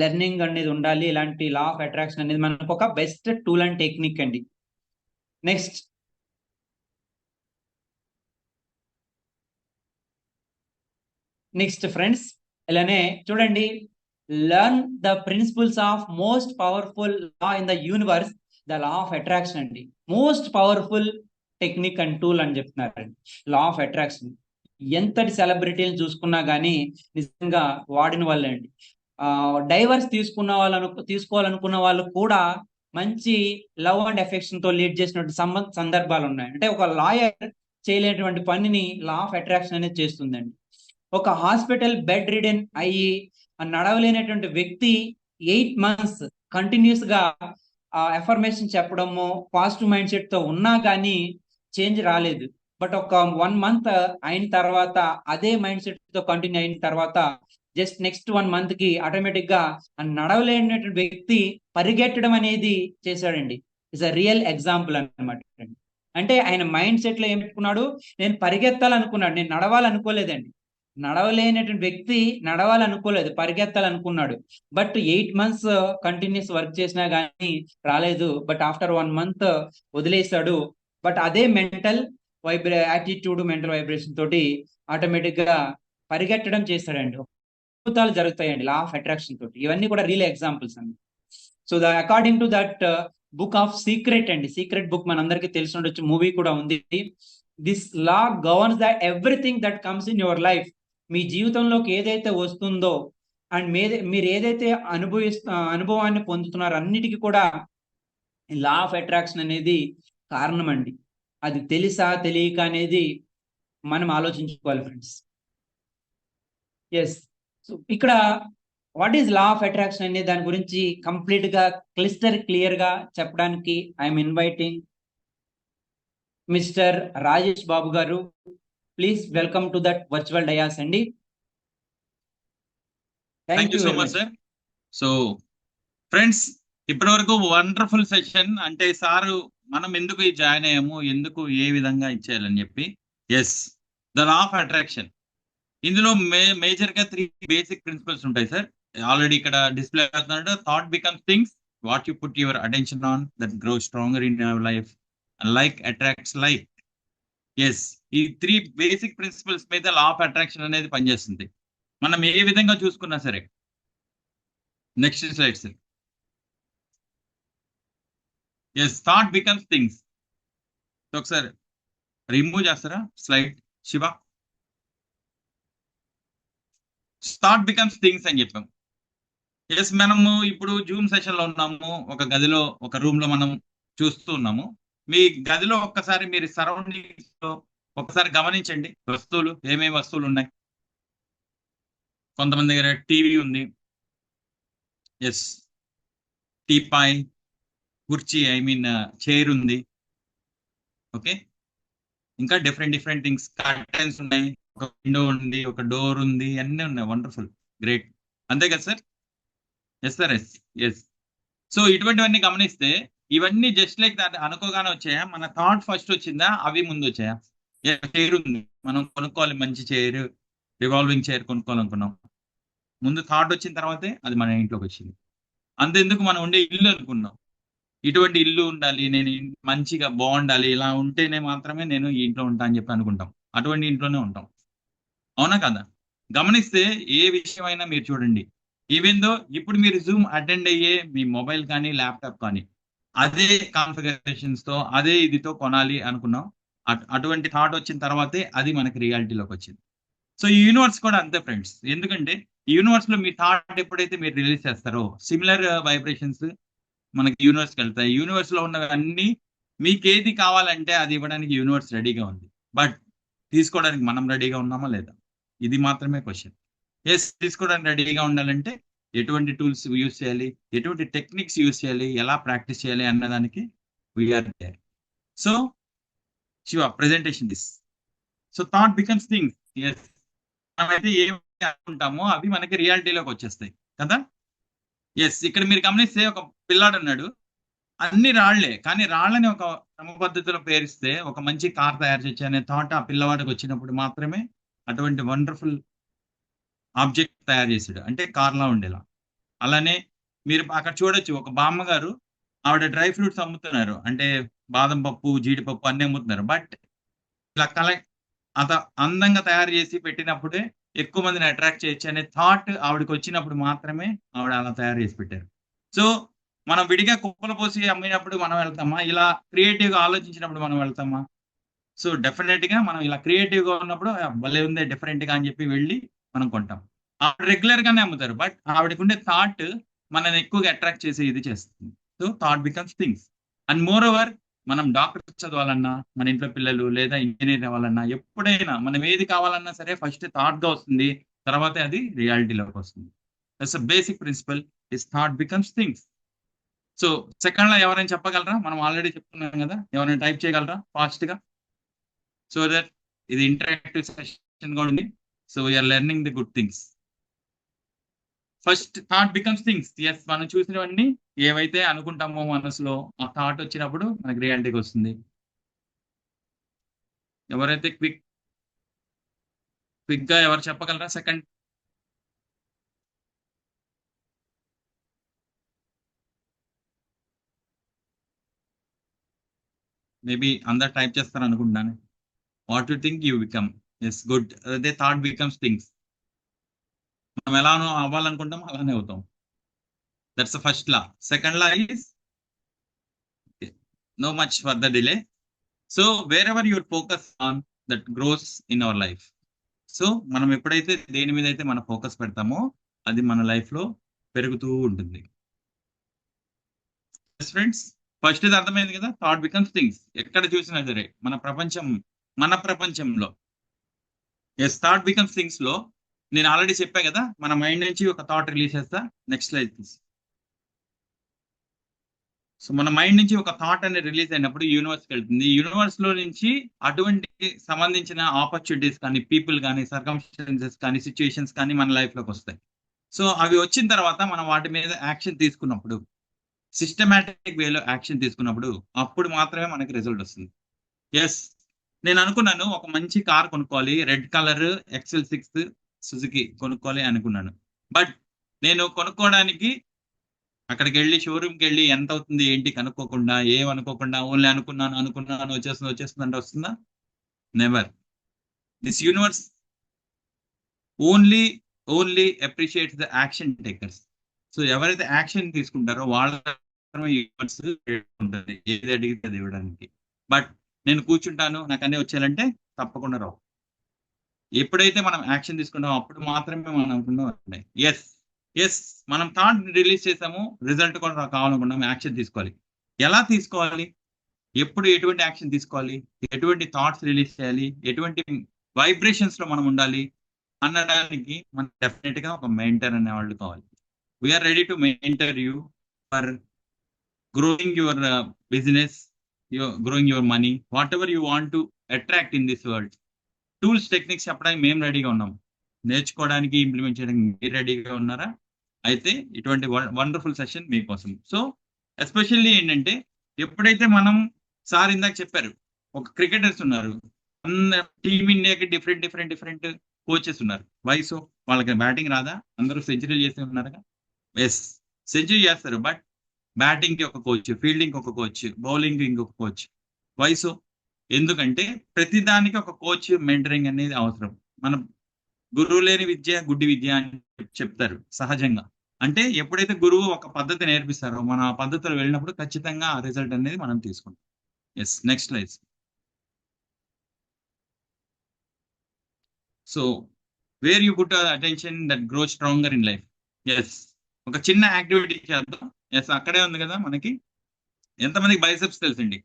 లెర్నింగ్ అనేది ఉండాలి. ఇలాంటి లా ఆఫ్ అట్రాక్షన్ అనేది మనకు ఒక బెస్ట్ టూల్ అండ్ టెక్నిక్ అండి. నెక్స్ట్ ఫ్రెండ్స్, ఇలానే చూడండి, learn the principles of most powerful law in the universe, the law of attraction అండి. Most powerful technique and tool అని చెప్తున్నారండి లా ఆఫ్ అట్రాక్షన్. ఎంతటి సెలబ్రిటీలు చూసుకున్నా కానీ నిజంగా వాడిన వాళ్ళే అండి. డైవర్స్ తీసుకోవాలనుకున్న వాళ్ళు కూడా మంచి లవ్ అండ్ ఎఫెక్షన్ తో లీడ్ చేసినటువంటి సందర్భాలు ఉన్నాయి. అంటే ఒక లాయర్ చేయలేనటువంటి పనిని లా ఆఫ్ అట్రాక్షన్ అనేది చేస్తుందండి. ఒక హాస్పిటల్ బెడ్ రిడెన్ అయ్యి నడవలేనటువంటి వ్యక్తి 8 months కంటిన్యూస్ గా ఎఫర్మేషన్ చెప్పడము, పాజిటివ్ మైండ్ సెట్ తో ఉన్నా కానీ చేంజ్ రాలేదు. బట్ ఒక 1 month అయిన తర్వాత అదే మైండ్ సెట్ తో కంటిన్యూ అయిన తర్వాత జస్ట్ నెక్స్ట్ 1 month కి ఆటోమేటిక్ గా నడవలేనటువంటి వ్యక్తి పరిగెట్టడం అనేది చేశాడండి. ఇస్ అ రియల్ ఎగ్జాంపుల్ అనమాట. అంటే ఆయన మైండ్ సెట్ లో ఏం పెట్టుకున్నాడు, నేను పరిగెత్తాలనుకున్నాడు, నేను నడవాలనుకోలేదండి. నడవలేనటువంటి వ్యక్తి నడవాలనుకోలేదు, పరిగెత్తాలనుకున్నాడు. బట్ 8 months కంటిన్యూస్ వర్క్ చేసినా కానీ రాలేదు. బట్ ఆఫ్టర్ 1 month వదిలేశాడు. బట్ అదే యాటిట్యూడ్, మెంటల్ వైబ్రేషన్ తోటి ఆటోమేటిక్ గా పరిగెట్టడం చేస్తాడండి. అద్భుతాలు జరుగుతాయండి లా ఆఫ్ అట్రాక్షన్ తోటి. ఇవన్నీ కూడా రియల్ ఎగ్జాంపుల్స్ అండి. So according to that book of secret అండి, సీక్రెట్ బుక్ మనందరికీ తెలిసి ఉండొచ్చు, మూవీ కూడా ఉంది. This law governs the everything that comes in your life. మీ జీవితంలోకి ఏదైతే వస్తుందో అండ్ మీరు ఏదైతే అనుభవాన్ని పొందుతున్నారో అన్నిటికీ కూడా లా ఆఫ్ అట్రాక్షన్ అనేది కారణం అండి. అది తెలుసా తెలియక అనేది మనం ఆలోచించుకోవాలి ఫ్రెండ్స్. ఎస్. సో ఇక్కడ what is law of attraction అనే దాని గురించి కంప్లీట్ గా క్లియర్ గా చెప్పడానికి I'm inviting mister Rajesh Babu గారు. Please welcome to that virtual dais అండి. Thank you so much sir. So friends, ఇప్పటి వరకు వండర్ఫుల్ సెషన్. అంటే సారు మనం ఎందుకు జాయిన్ అయ్యాము, ఎందుకు ఏ విధంగా ఇచ్చేయాలని చెప్పి. Yes, the law of attraction. ఇందులో మేజర్ గా 3 బేసిక్ ప్రిన్సిపల్స్ ఉంటాయి సార్. ఆల్రెడీ ఇక్కడ డిస్ప్లే అవుతున్నాడు. Thought becomes things, what you put your attention on that grow stronger in your life, like attracts like. Yes, ఈ 3 బేసిక్ ప్రిన్సిపల్స్ మీద లా of attraction అనేది పనిచేస్తుంది. మనం ఏ విధంగా చూసుకున్నా సరే. Next slide sir. Yes, thought becomes things. ఒకసారి రిమూవ్ చేస్తారా slide Shiva? Thought becomes things అని చెప్పాం. ఎస్, మనము ఇప్పుడు జూమ్ సెషన్ లో ఉన్నాము, ఒక గదిలో, ఒక రూమ్ లో మనం చూస్తూ ఉన్నాము. మీ గదిలో ఒక్కసారి మీరు సరౌండింగ్స్ లో ఒకసారి గమనించండి, వస్తువులు ఏమేమి వస్తువులు ఉన్నాయి. కొంతమంది దగ్గర టీవీ ఉంది. ఎస్, టీపాయ్, కుర్చీ, చైర్ ఉంది. ఓకే, ఇంకా డిఫరెంట్ థింగ్స్, కర్టెన్స్ ఉన్నాయి, ఒక విండో ఉంది, ఒక డోర్ ఉంది, అన్నీ ఉన్నాయి. వండర్ఫుల్, గ్రేట్, అంతే కదా sir? Yes sir, yes. So ఇటువంటివన్నీ గమనిస్తే ఇవన్నీ జస్ట్ లైక్ దాన్ని అనుకోగానే వచ్చాయా? మన థాట్ ఫస్ట్ వచ్చిందా, అవి ముందు వచ్చాయా? చైర్ ఉంది, మనం కొనుక్కోవాలి, మంచి చైర్, రివాల్వింగ్ చైర్ కొనుక్కోవాలనుకున్నాం. ముందు థాట్ వచ్చిన తర్వాతే అది మన ఇంట్లోకి వచ్చింది. అంతెందుకు, మనం ఉండే ఇల్లు అనుకున్నాం, ఇటువంటి ఇల్లు ఉండాలి, నేను మంచిగా బాగుండాలి, ఇలా ఉంటేనే మాత్రమే నేను ఈ ఇంట్లో ఉంటా అని చెప్పి అనుకుంటాం. అటువంటి ఇంట్లోనే ఉంటాం, అవునా కదా? గమనిస్తే ఏ విషయమైనా మీరు చూడండి, ఈవెన్ దో ఇప్పుడు మీరు జూమ్ అటెండ్ అయ్యే మీ మొబైల్ కానీ ల్యాప్టాప్ కానీ అదే కాన్ఫిగరేషన్స్ తో, అదే ఇదితో కొనాలి అనుకున్నాం. అటువంటి థాట్ వచ్చిన తర్వాతే అది మనకి రియాలిటీలోకి వచ్చింది. సో ఈ యూనివర్స్ కూడా అంతే ఫ్రెండ్స్. ఎందుకంటే ఈ యూనివర్స్ లో మీ థాట్ ఎప్పుడైతే మీరు రిలీజ్ చేస్తారో సిమిలర్ వైబ్రేషన్స్ మనకి యూనివర్స్కి వెళ్తాయి. యూనివర్స్ లో ఉన్నవి అన్ని మీకు ఏది కావాలంటే అది ఇవ్వడానికి యూనివర్స్ రెడీగా ఉంది. బట్ తీసుకోవడానికి మనం రెడీగా ఉన్నామా లేదా, ఇది మాత్రమే క్వశ్చన్. ఎస్, తీసుకోవడానికి రెడీగా ఉండాలంటే ఎటువంటి టూల్స్ యూజ్ చేయాలి, ఎటువంటి టెక్నిక్స్ యూజ్ చేయాలి, ఎలా ప్రాక్టీస్ చేయాలి అన్నదానికి we are there. So Shiva, presentation this. So thought becomes things. Yes, మనమైతే ఏమి అనుకుంటామో అవి మనకి రియాలిటీలోకి వచ్చేస్తాయి కదా. ఎస్, ఇక్కడ మీరు గమనిస్తే ఒక పిల్లాడు ఉన్నాడు, అన్ని రాళ్లే, కానీ రాళ్ళని ఒక క్రమ పద్ధతిలో పేరిస్తే ఒక మంచి కార్ తయారు చేయొచ్చు అనే థాట్ ఆ పిల్లవాడికి వచ్చినప్పుడు మాత్రమే అటువంటి వండర్ఫుల్ ఆబ్జెక్ట్ తయారు చేశాడు, అంటే కార్లా ఉండేలా. అలానే మీరు అక్కడ చూడొచ్చు, ఒక బామ్మగారు, ఆవిడ డ్రై ఫ్రూట్స్ అమ్ముతున్నారు, అంటే బాదం పప్పు, జీడిపప్పు అన్ని అమ్ముతున్నారు. బట్ ఇలా అంత అందంగా తయారు చేసి పెట్టినప్పుడే ఎక్కువ మందిని అట్రాక్ట్ చేయొచ్చు అనే థాట్ ఆవిడకి వచ్చినప్పుడు మాత్రమే ఆవిడ అలా తయారు చేసి పెట్టారు. సో మనం విడిగా కుప్పలు పోసి అమ్మినప్పుడు మనం వెళ్తామా, ఇలా క్రియేటివ్ గా ఆలోచించినప్పుడు మనం వెళ్తామా? సో డెఫినెట్ గా మనం ఇలా క్రియేటివ్ గా ఉన్నప్పుడు భలే ఉంది డిఫరెంట్ గా అని చెప్పి వెళ్ళి మనం కొంటాం. ఆవిడ రెగ్యులర్ గానే అమ్ముతారు, బట్ ఆవిడకి ఉండే థాట్ మనని ఎక్కువగా అట్రాక్ట్ చేసి ఇది చేస్తుంది. So thought becomes things. And more over మనం డాక్టర్ చదవాలన్నా, మన ఇంట్లో పిల్లలు లేదా ఇంజనీర్ అవ్వాలన్నా, ఎప్పుడైనా మనం ఏది కావాలన్నా సరే ఫస్ట్ థాట్ గా వస్తుంది, తర్వాత అది రియాలిటీలోకి వస్తుంది. That's a basic principle, is thought becomes things. So second లో ఎవరైనా చెప్పగలరా? మనం ఆల్రెడీ చెప్తున్నాం కదా, ఎవరైనా టైప్ చేయగలరా ఫాస్ట్ గా? సో దట్ ఇది ఇంటరాక్టివ్ సెషన్ కూడా ఉంది. So we are learning the good things. First thought becomes things. Yes, మనం చూసినవన్నీ ఏవైతే అనుకుంటామో మనసులో, ఆ థాట్ వచ్చినప్పుడు మనకి రియాలిటీకి వస్తుంది. ఎవరైతే క్విక్ గా ఎవరు చెప్పగలరా? సెకండ్. మేబీ అందరు టైప్ చేస్తారు అనుకుంటున్నాను. What you think you become. Yes, good. అదే థాట్ బికమ్స్ థింగ్స్. మనం ఎలానో అవ్వాలనుకుంటాం అలానే అవుతాం. That's the first law. Second law is no much further delay. So wherever your focus on, that grows in our life. So మనం ఎప్పుడైతే దేని మీద అయితే మన ఫోకస్ పెడతామో అది మన లైఫ్ లో పెరుగుతూ ఉంటుంది. ఫ్రెండ్స్, ఫస్ట్ ఇది అర్థమైంది కదా, థాట్ బికమ్స్ థింగ్స్. ఎక్కడ చూసినా సరే మన ప్రపంచంలో ఎస్, థాట్ బికమ్స్ థింగ్స్ లో నేను ఆల్రెడీ చెప్పా కదా, మన మైండ్ నుంచి ఒక థాట్ రిలీజ్ చేస్తా. Next life. సో మన మైండ్ నుంచి ఒక థాట్ అనేది రిలీజ్ అయినప్పుడు యూనివర్స్కి వెళ్తుంది. యూనివర్స్ లో నుంచి అటువంటి సంబంధించిన ఆపర్చునిటీస్ కానీ, పీపుల్ కానీ, సర్కమ్స్టాన్సెస్ కానీ, సిచ్యుయేషన్స్ కానీ మన లైఫ్ లోకి వస్తాయి. సో అవి వచ్చిన తర్వాత మనం వాటి మీద యాక్షన్ తీసుకున్నప్పుడు, సిస్టమేటిక్ వేలో యాక్షన్ తీసుకున్నప్పుడు, అప్పుడు మాత్రమే మనకి రిజల్ట్ వస్తుంది. ఎస్, నేను అనుకున్నాను ఒక మంచి కార్ కొనుక్కోవాలి, రెడ్ కలర్ XL6 సుజుకి కొనుక్కోవాలి అనుకున్నాను. బట్ నేను కొనుక్కోవడానికి అక్కడికి వెళ్ళి షోరూమ్కి వెళ్ళి ఎంత అవుతుంది ఏంటి కనుక్కోకుండా, ఏమనుకోకుండా ఓన్లీ అనుకున్నాను వచ్చేస్తుంది అంటే వస్తుందా? Never. This universe only appreciates the action takers. So ఎవరైతే యాక్షన్ తీసుకుంటారో వాళ్ళ యూనివర్స్ ఉంటుంది, ఏది అడిగితే అది ఇవ్వడానికి. బట్ నేను కూర్చుంటాను నాకు అన్నీ వచ్చేయాలంటే తప్పకుండా రావు. ఎప్పుడైతే మనం యాక్షన్ తీసుకుంటామో అప్పుడు మాత్రమే మనం అనుకున్నాం. ఎస్, మనం థాట్ రిలీజ్ చేసాము, రిజల్ట్ కూడా కావాలనుకున్నాం, యాక్షన్ తీసుకోవాలి. ఎలా తీసుకోవాలి, ఎప్పుడు ఎటువంటి యాక్షన్ తీసుకోవాలి, ఎటువంటి థాట్స్ రిలీజ్ చేయాలి, ఎటువంటి వైబ్రేషన్స్ లో మనం ఉండాలి అనడానికి మనకు డెఫినెట్ గా ఒక మెంటర్ అనే వాళ్ళు కావాలి. We are ready to mentor you for growing your business, growing your money, whatever you want to attract in this world. Tools, techniques చెప్పడానికి మేము రెడీగా ఉన్నాం, నేర్చుకోవడానికి, ఇంప్లిమెంట్ చేయడానికి మీరు రెడీగా ఉన్నారా? అయితే ఇటువంటి వండర్ఫుల్ సెషన్ మీకోసం. సో ఎస్పెషల్లీ ఏంటంటే, ఎప్పుడైతే మనం సార్ ఇందాక చెప్పారు ఒక క్రికెటర్స్ ఉన్నారు, టీమ్ ఇండియాకి డిఫరెంట్ కోచెస్ ఉన్నారు. వయసు వాళ్ళకి బ్యాటింగ్ రాదా? అందరూ సెంచరీలు చేసి ఉన్నారుగా. ఎస్, సెంచరీ చేస్తారు, బట్ బ్యాటింగ్ కి ఒక కోచ్, ఫీల్డింగ్ ఒక కోచ్, బౌలింగ్ ఇంకొక కోచ్. వయసు ఎందుకంటే ప్రతి దానికి ఒక కోచ్, మెంటరింగ్ అనేది అవసరం. మనం గురువు లేని విద్య గుడ్డి విద్య అని చెప్తారు సహజంగా. అంటే ఎప్పుడైతే గురువు ఒక పద్ధతి నేర్పిస్తారో మనం ఆ పద్ధతిలో వెళ్ళినప్పుడు ఖచ్చితంగా ఆ రిజల్ట్ అనేది మనం తీసుకుంటాం. Yes, next life. So where you put attention that grow stronger in life. Yes, ఒక చిన్న యాక్టివిటీ చేద్దాం. ఎస్, అక్కడే ఉంది కదా మనకి. ఎంతమందికి బైసెప్స్ తెలుసండి?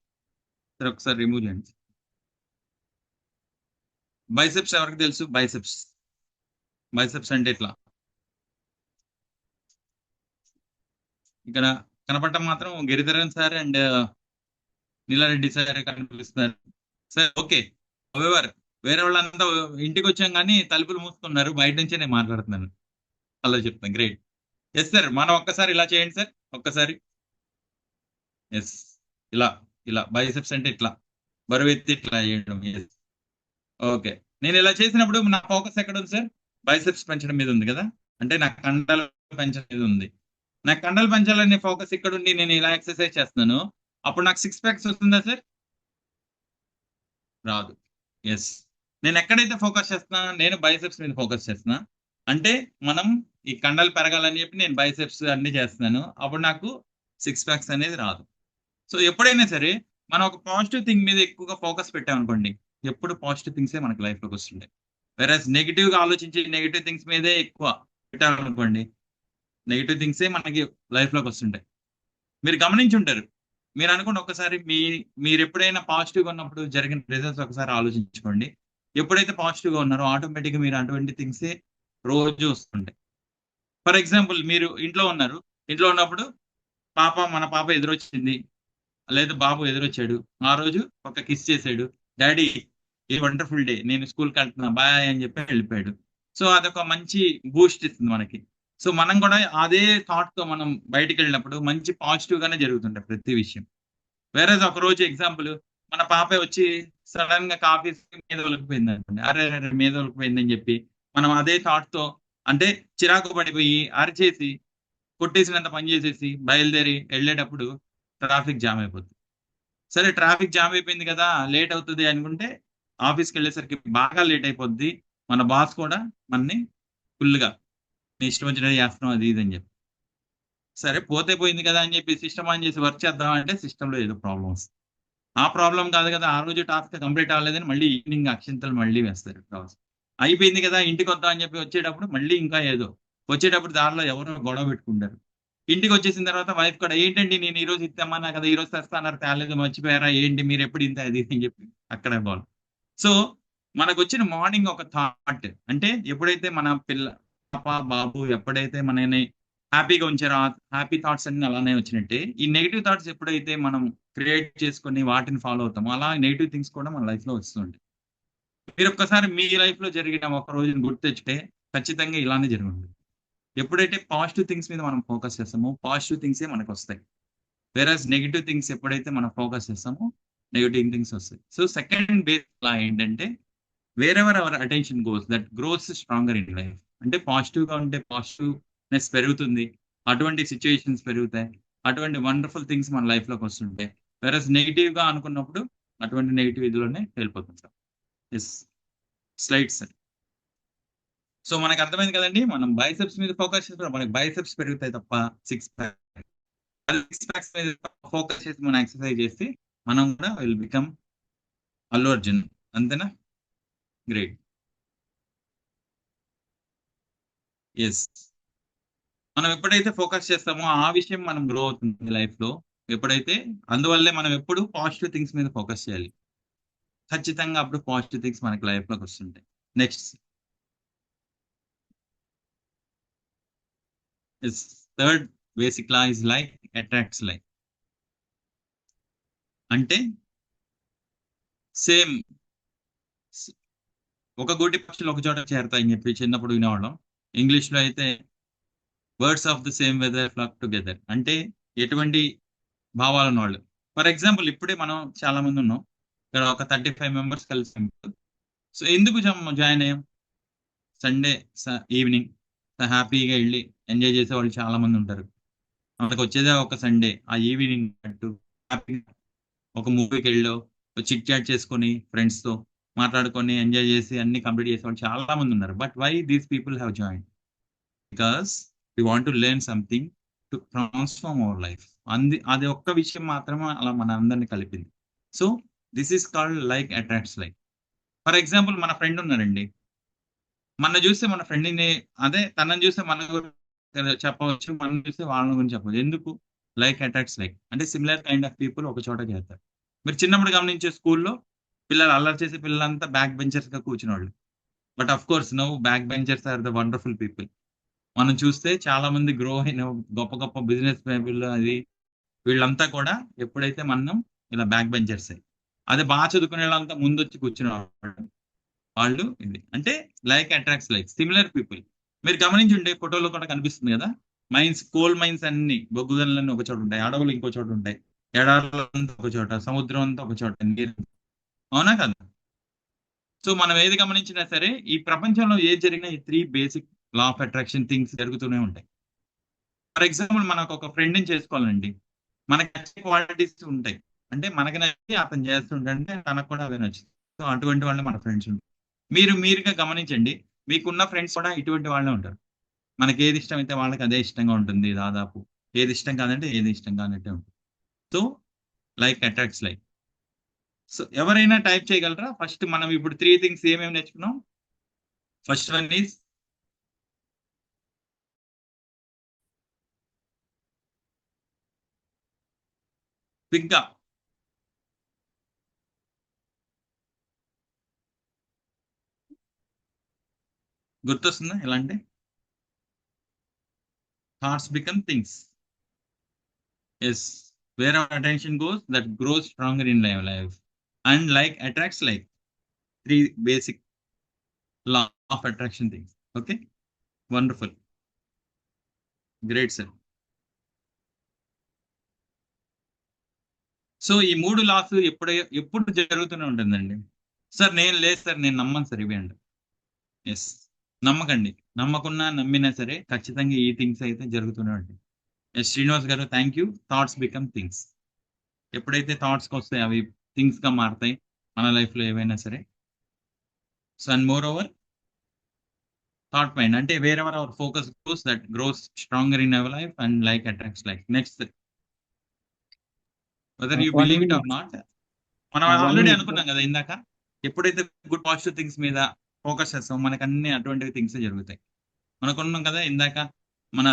సరే ఒకసారి రిమూవ్ చేయండి. బైసెప్స్ ఎవరికి తెలుసు? బైసెప్స్ అంటే ఇట్లా ఇక్కడ కనపడటం మాత్రం Giridharan sir and Neela Reddy sir కనిపిస్తున్నారు. Sir okay. హౌఎవర్ వేరే వాళ్ళంతా ఇంటికి వచ్చాం కానీ తలుపులు మూసుకున్నారు, బయట నుంచే నేను మాట్లాడుతున్నాను. అలా చెప్తాను. గ్రేట్. ఎస్ సార్, మనం ఒక్కసారి ఇలా చేయండి సార్, ఒక్కసారి. ఎస్, ఇలా బైసెప్స్ అంటే ఇట్లా బరువు ఎత్తి ఇట్లా చేయడం. Yes, okay. నేను ఇలా చేసినప్పుడు నా ఫోకస్ ఎక్కడ ఉంది సార్? బైసెప్స్ పెంచడం మీద ఉంది కదా, అంటే నా కండలు పెంచడం మీద ఉంది. నా కండలు పెంచాలనే ఫోకస్ ఇక్కడ ఉండి నేను ఇలా ఎక్సర్సైజ్ చేస్తున్నాను, అప్పుడు నాకు 6 ప్యాక్స్ వస్తుందా సార్? రాదు. ఎస్, నేను ఎక్కడైతే ఫోకస్ చేస్తున్నా, నేను బైసెప్స్ మీద ఫోకస్ చేస్తున్నా. అంటే మనం ఈ కండలు పెరగాలని చెప్పి నేను బైసెప్స్ అన్ని చేస్తున్నాను. అప్పుడు నాకు 6 ప్యాక్స్ అనేది రాదు. సో ఎప్పుడైనా సరే మనం ఒక పాజిటివ్ థింగ్ మీద ఎక్కువగా ఫోకస్ పెట్టామనుకోండి, ఎప్పుడు పాజిటివ్ థింగ్సే మనకి లైఫ్లోకి వస్తుంటాయి. వెరాజ్ నెగిటివ్గా ఆలోచించి నెగిటివ్ థింగ్స్ మీదే ఎక్కువ పెట్టామనుకోండి, నెగిటివ్ థింగ్సే మనకి లైఫ్లోకి వస్తుంటాయి. మీరు గమనించి ఉంటారు. మీరు అనుకోండి ఒకసారి మీరు ఎప్పుడైనా పాజిటివ్గా ఉన్నప్పుడు జరిగిన రిజల్ట్స్ ఒకసారి ఆలోచించుకోండి. ఎప్పుడైతే పాజిటివ్గా ఉన్నారో ఆటోమేటిక్గా మీరు అటువంటి థింగ్సే రోజు వస్తుంటాయి. ఫర్ ఎగ్జాంపుల్ మీరు ఇంట్లో ఉన్నారు. ఇంట్లో ఉన్నప్పుడు మన పాప ఎదురొచ్చింది, లేదా బాబు ఎదురొచ్చాడు. ఆ రోజు ఒక కిస్ చేసాడు. డాడీ ఏ వండర్ఫుల్ డే, నేను స్కూల్కి వెళ్తున్నా బాయ్ అని చెప్పి వెళ్ళిపోయాడు. సో అదొక మంచి బూస్ట్ ఇస్తుంది మనకి. సో మనం కూడా అదే థాట్ తో మనం బయటికి వెళ్ళినప్పుడు మంచి పాజిటివ్ గానే జరుగుతుంటాయి ప్రతి విషయం. వేరే ఒక రోజు ఎగ్జాంపుల్, మన పాప వచ్చి సడన్ గా కాఫీ మీద ఒలికిపోయింది అనుకోండి, అరే అరే మీద ఒలికిపోయింది అని చెప్పి మనం అదే థాట్ తో, అంటే చిరాకు పడిపోయి అరిచేసి కొట్టేసినంత పని చేసేసి బయలుదేరి వెళ్ళేటప్పుడు ట్రాఫిక్ జామ్ అయిపోతుంది. సరే ట్రాఫిక్ జామ్ అయిపోయింది కదా, లేట్ అవుతుంది అనుకుంటే ఆఫీస్కి వెళ్ళేసరికి బాగా లేట్ అయిపోద్ది. మన బాస్ కూడా మనని ఫుల్గా నీ ఇష్టం వచ్చినట్టు చేస్తున్నాం అది ఇది అని చెప్పి, సరే పోతే పోయింది కదా అని చెప్పి సిస్టమ్ ఆన్ చేసి వర్క్ చేద్దాం అంటే సిస్టంలో ఏదో ప్రాబ్లం వస్తుంది. ఆ ప్రాబ్లం కాదు కదా, ఆ రోజు టాస్క్ కంప్లీట్ అవ్వలేదని మళ్ళీ ఈవినింగ్ అక్షింతలు మళ్ళీ వేస్తారు. అయిపోయింది కదా ఇంటికి వద్దాం అని చెప్పి వచ్చేటప్పుడు మళ్ళీ ఇంకా ఏదో, వచ్చేటప్పుడు దారిలో ఎవరో గొడవ పెట్టుకుంటారు. ఇంటికి వచ్చేసిన తర్వాత వైఫ్ కూడా ఏంటండి నేను ఈ రోజు ఇస్తామన్నా కదా, ఈ రోజు తెస్తా అన్నారు తేలేదు, మర్చిపోయారా ఏంటి, మీరు ఎప్పుడు ఇంత అది అని చెప్పి అక్కడే బాల్. సో మనకు వచ్చిన మార్నింగ్ ఒక థాట్, అంటే ఎప్పుడైతే మన పాప బాబు ఎప్పుడైతే మనని హ్యాపీగా ఉంచారో ఆ హ్యాపీ థాట్స్ అన్ని అలానే వచ్చినట్టే ఈ నెగిటివ్ థాట్స్ ఎప్పుడైతే మనం క్రియేట్ చేసుకొని వాటిని ఫాలో అవుతామో అలా నెగిటివ్ థింగ్స్ కూడా మన లైఫ్ లో వస్తుంటాయి. మీరు ఒక్కసారి మీ లైఫ్ లో జరిగిన ఒక రోజుని గుర్తు తెచ్చితే ఖచ్చితంగా ఇలానే జరుగుతుంది. ఎప్పుడైతే పాజిటివ్ థింగ్స్ మీద మనం ఫోకస్ చేస్తామో పాజిటివ్ థింగ్సే మనకు వస్తాయి. వేరస్ నెగిటివ్ థింగ్స్ ఎప్పుడైతే మనం ఫోకస్ చేస్తామో నెగిటివ్ థింగ్స్ వస్తాయి. సో సెకండ్ బేస్ లా ఏంటంటే wear ever our attention goes that grows stronger in life. అంటే పాజిటివ్ గా ఉంటే పాజిటివ్నెస్ పెరుగుతుంది, అటువంటి సిచ్యువేషన్స్ పెరుగుతాయి, అటువంటి వండర్ఫుల్ థింగ్స్ మన లైఫ్ లోకి వస్తుంటాయి. వేరస్ నెగిటివ్ గా అనుకున్నప్పుడు అటువంటి నెగిటివ్ ఇదిలోనే వెళ్ళిపోతుంటాం. Yes slides. సో మనకు అర్థమైంది కదండి, మనం బైసెప్స్ మీద ఫోకస్ చేసినప్పుడు మనకి బైసెప్స్ పెరుగుతాయి తప్ప 6 ప్యాక్స్ మీద ఫోకస్ చేసి మనం ఎక్సర్సైజ్ చేస్తే మనం కూడా విల్ బికమ్ అల్లు అర్జున్. అంతేనా? గ్రేట్. ఎస్, మనం ఎప్పుడైతే ఫోకస్ చేస్తామో ఆ విషయం మనం గ్రో అవుతుంది లైఫ్ లో. ఎప్పుడైతే అందువల్లే మనం ఎప్పుడు పాజిటివ్ థింగ్స్ మీద ఫోకస్ చేయాలి. ఖచ్చితంగా అప్పుడు పాజిటివ్ థింగ్స్ మనకి లైఫ్ లోకి వస్తుంటాయి. Next third basic law is like attracts like. అంటే సేమ్ ఒక గూటి పక్షులు ఒక చోట చేరతాయని చెప్పి చిన్నప్పుడు వినేవాళ్ళం. ఇంగ్లీష్ లో అయితే birds of the same weather flock together. అంటే ఎటువంటి భావాలు ఉన్న వాళ్ళు. ఫర్ ఎగ్జాంపుల్ ఇప్పుడే మనం చాలా మంది ఉన్నాం ఇక్కడ, ఒక 35 మెంబర్స్ కలిసి. సో ఎందుకు జాయిన్ అయ్యాం? సండే ఈవినింగ్ హ్యాపీగా వెళ్ళి ఎంజాయ్ చేసే వాళ్ళు చాలా మంది ఉంటారు. మనకు వచ్చేదే ఒక సండే, ఆ ఈవినింగ్ అట్టు హ్యాపీగా ఒక మూవీకి వెళ్ళో చిట్ చాట్ చేసుకొని ఫ్రెండ్స్ తో మాట్లాడుకొని ఎంజాయ్ చేసి అన్ని కంప్లీట్ చేసే వాళ్ళు చాలా మంది ఉన్నారు. But why these people have join? Because we want to learn something to transform our life. అది ఒక్క విషయం మాత్రమే అలా మన అందరిని కలిపింది. So this is called like attracts like. For example మన ఫ్రెండ్ ఉన్నారండి, మన చూస్తే మన ఫ్రెండ్ని, అదే తనని చూస్తే మన గురించి చెప్పవచ్చు, మనం చూస్తే వాళ్ళ గురించి చెప్పవచ్చు. ఎందుకు? Like attracts like. అంటే సిమిలర్ కైండ్ ఆఫ్ పీపుల్ ఒక చోట చేస్తారు. మీరు చిన్నప్పుడు గమనించే స్కూల్లో పిల్లలు అల్లరి చేసే పిల్లలంతా బ్యాక్ బెంచర్స్ గా కూర్చునేవాళ్ళు. But of course no, back benchers are the wonderful people. మనం చూస్తే చాలా మంది గ్రో అయిన గొప్ప గొప్ప బిజినెస్ పీపుల్ అది వీళ్ళంతా కూడా ఎప్పుడైతే మనం ఇలా బ్యాక్ బెంచర్స్ అదే బాగా చదువుకునే వాళ్ళంతా ముందు వచ్చి కూర్చునే వాళ్ళు. ఇది అంటే like attracts like similar people. మీరు గమనించుంటే ఫోటోలో కూడా కనిపిస్తుంది కదా, మైన్స్, కోల్ మైన్స్ అన్ని, బొగ్గు గనులన్నీ ఒక చోట ఉంటాయి, అడవులు ఇంకో చోట ఉంటాయి, ఎడారులంతా ఒక చోట, సముద్రం అంతా ఒక చోట, నీరు. అవునా కదా? సో మనం ఏది గమనించినా సరే ఈ ప్రపంచంలో ఏది జరిగినా ఈ 3 basic law of attraction things జరుగుతూనే ఉంటాయి. ఫర్ ఎగ్జాంపుల్ మనకు ఒక ఫ్రెండ్ని చేసుకోవాలండి, మనకి నచ్చే క్వాలిటీస్ ఉంటాయి. అంటే మనకి నచ్చి అతను చేస్తుంటే తనకు కూడా అదే నచ్చుతుంది. సో అటువంటి వాళ్ళు మన ఫ్రెండ్స్ ఉంటారు. మీరుగా గమనించండి. మీకున్న ఫ్రెండ్స్ కూడా ఇటువంటి వాళ్ళే ఉంటారు. మనకి ఏది ఇష్టమైతే వాళ్ళకి అదే ఇష్టంగా ఉంటుంది దాదాపు. ఏది ఇష్టం కాదంటే ఏది ఇష్టం కానట్టే ఉంటుంది. So like attracts like. So ఎవరైనా టైప్ చేయగలరా? ఫస్ట్ మనం ఇప్పుడు 3 థింగ్స్ ఏమేమి నేర్చుకున్నాం? ఫస్ట్ వన్ ఈజ్ క్విక్‌గా. గుర్తొస్తుందా ఎలా అంటే? Thoughts become things. Yes. Wear our attention goes that grows stronger in life. And like attracts like. 3 basic law of attraction things. Okay. Wonderful. Great sir. So ఈ 3 loss ఎప్పుడు జరుగుతూనే ఉంటుందండి. Sir నేను లేదు sir, నేను నమ్మను సార్ ఇవి అంటారు. యెస్. నమ్మకండి. నమ్మకున్నా నమ్మినా సరే ఖచ్చితంగా ఈ థింగ్స్ అయితే జరుగుతూనే ఉంటాయి. ఎస్ శ్రీనివాస్ గారు, thank you. Thoughts become things. ఎప్పుడైతే థాట్స్‌కి వస్తాయి అవి థింగ్స్‌గా మారతాయి మన లైఫ్‌లో ఏవైనా సరే. So and moreover thought mind అంటే wherever our focus goes that grows stronger in our life and like attracts like. Next whether you one believe it or minute not, మనం వన్ ఆల్రెడీ మినిట్ అనుకున్నాం కదా ఇందాక. ఎప్పుడైతే good positive things మీద focus చేస్తామో మనకు అన్ని అటువంటి థింగ్స్ జరుగుతాయి. మనకున్నాం కదా ఇందాక, మన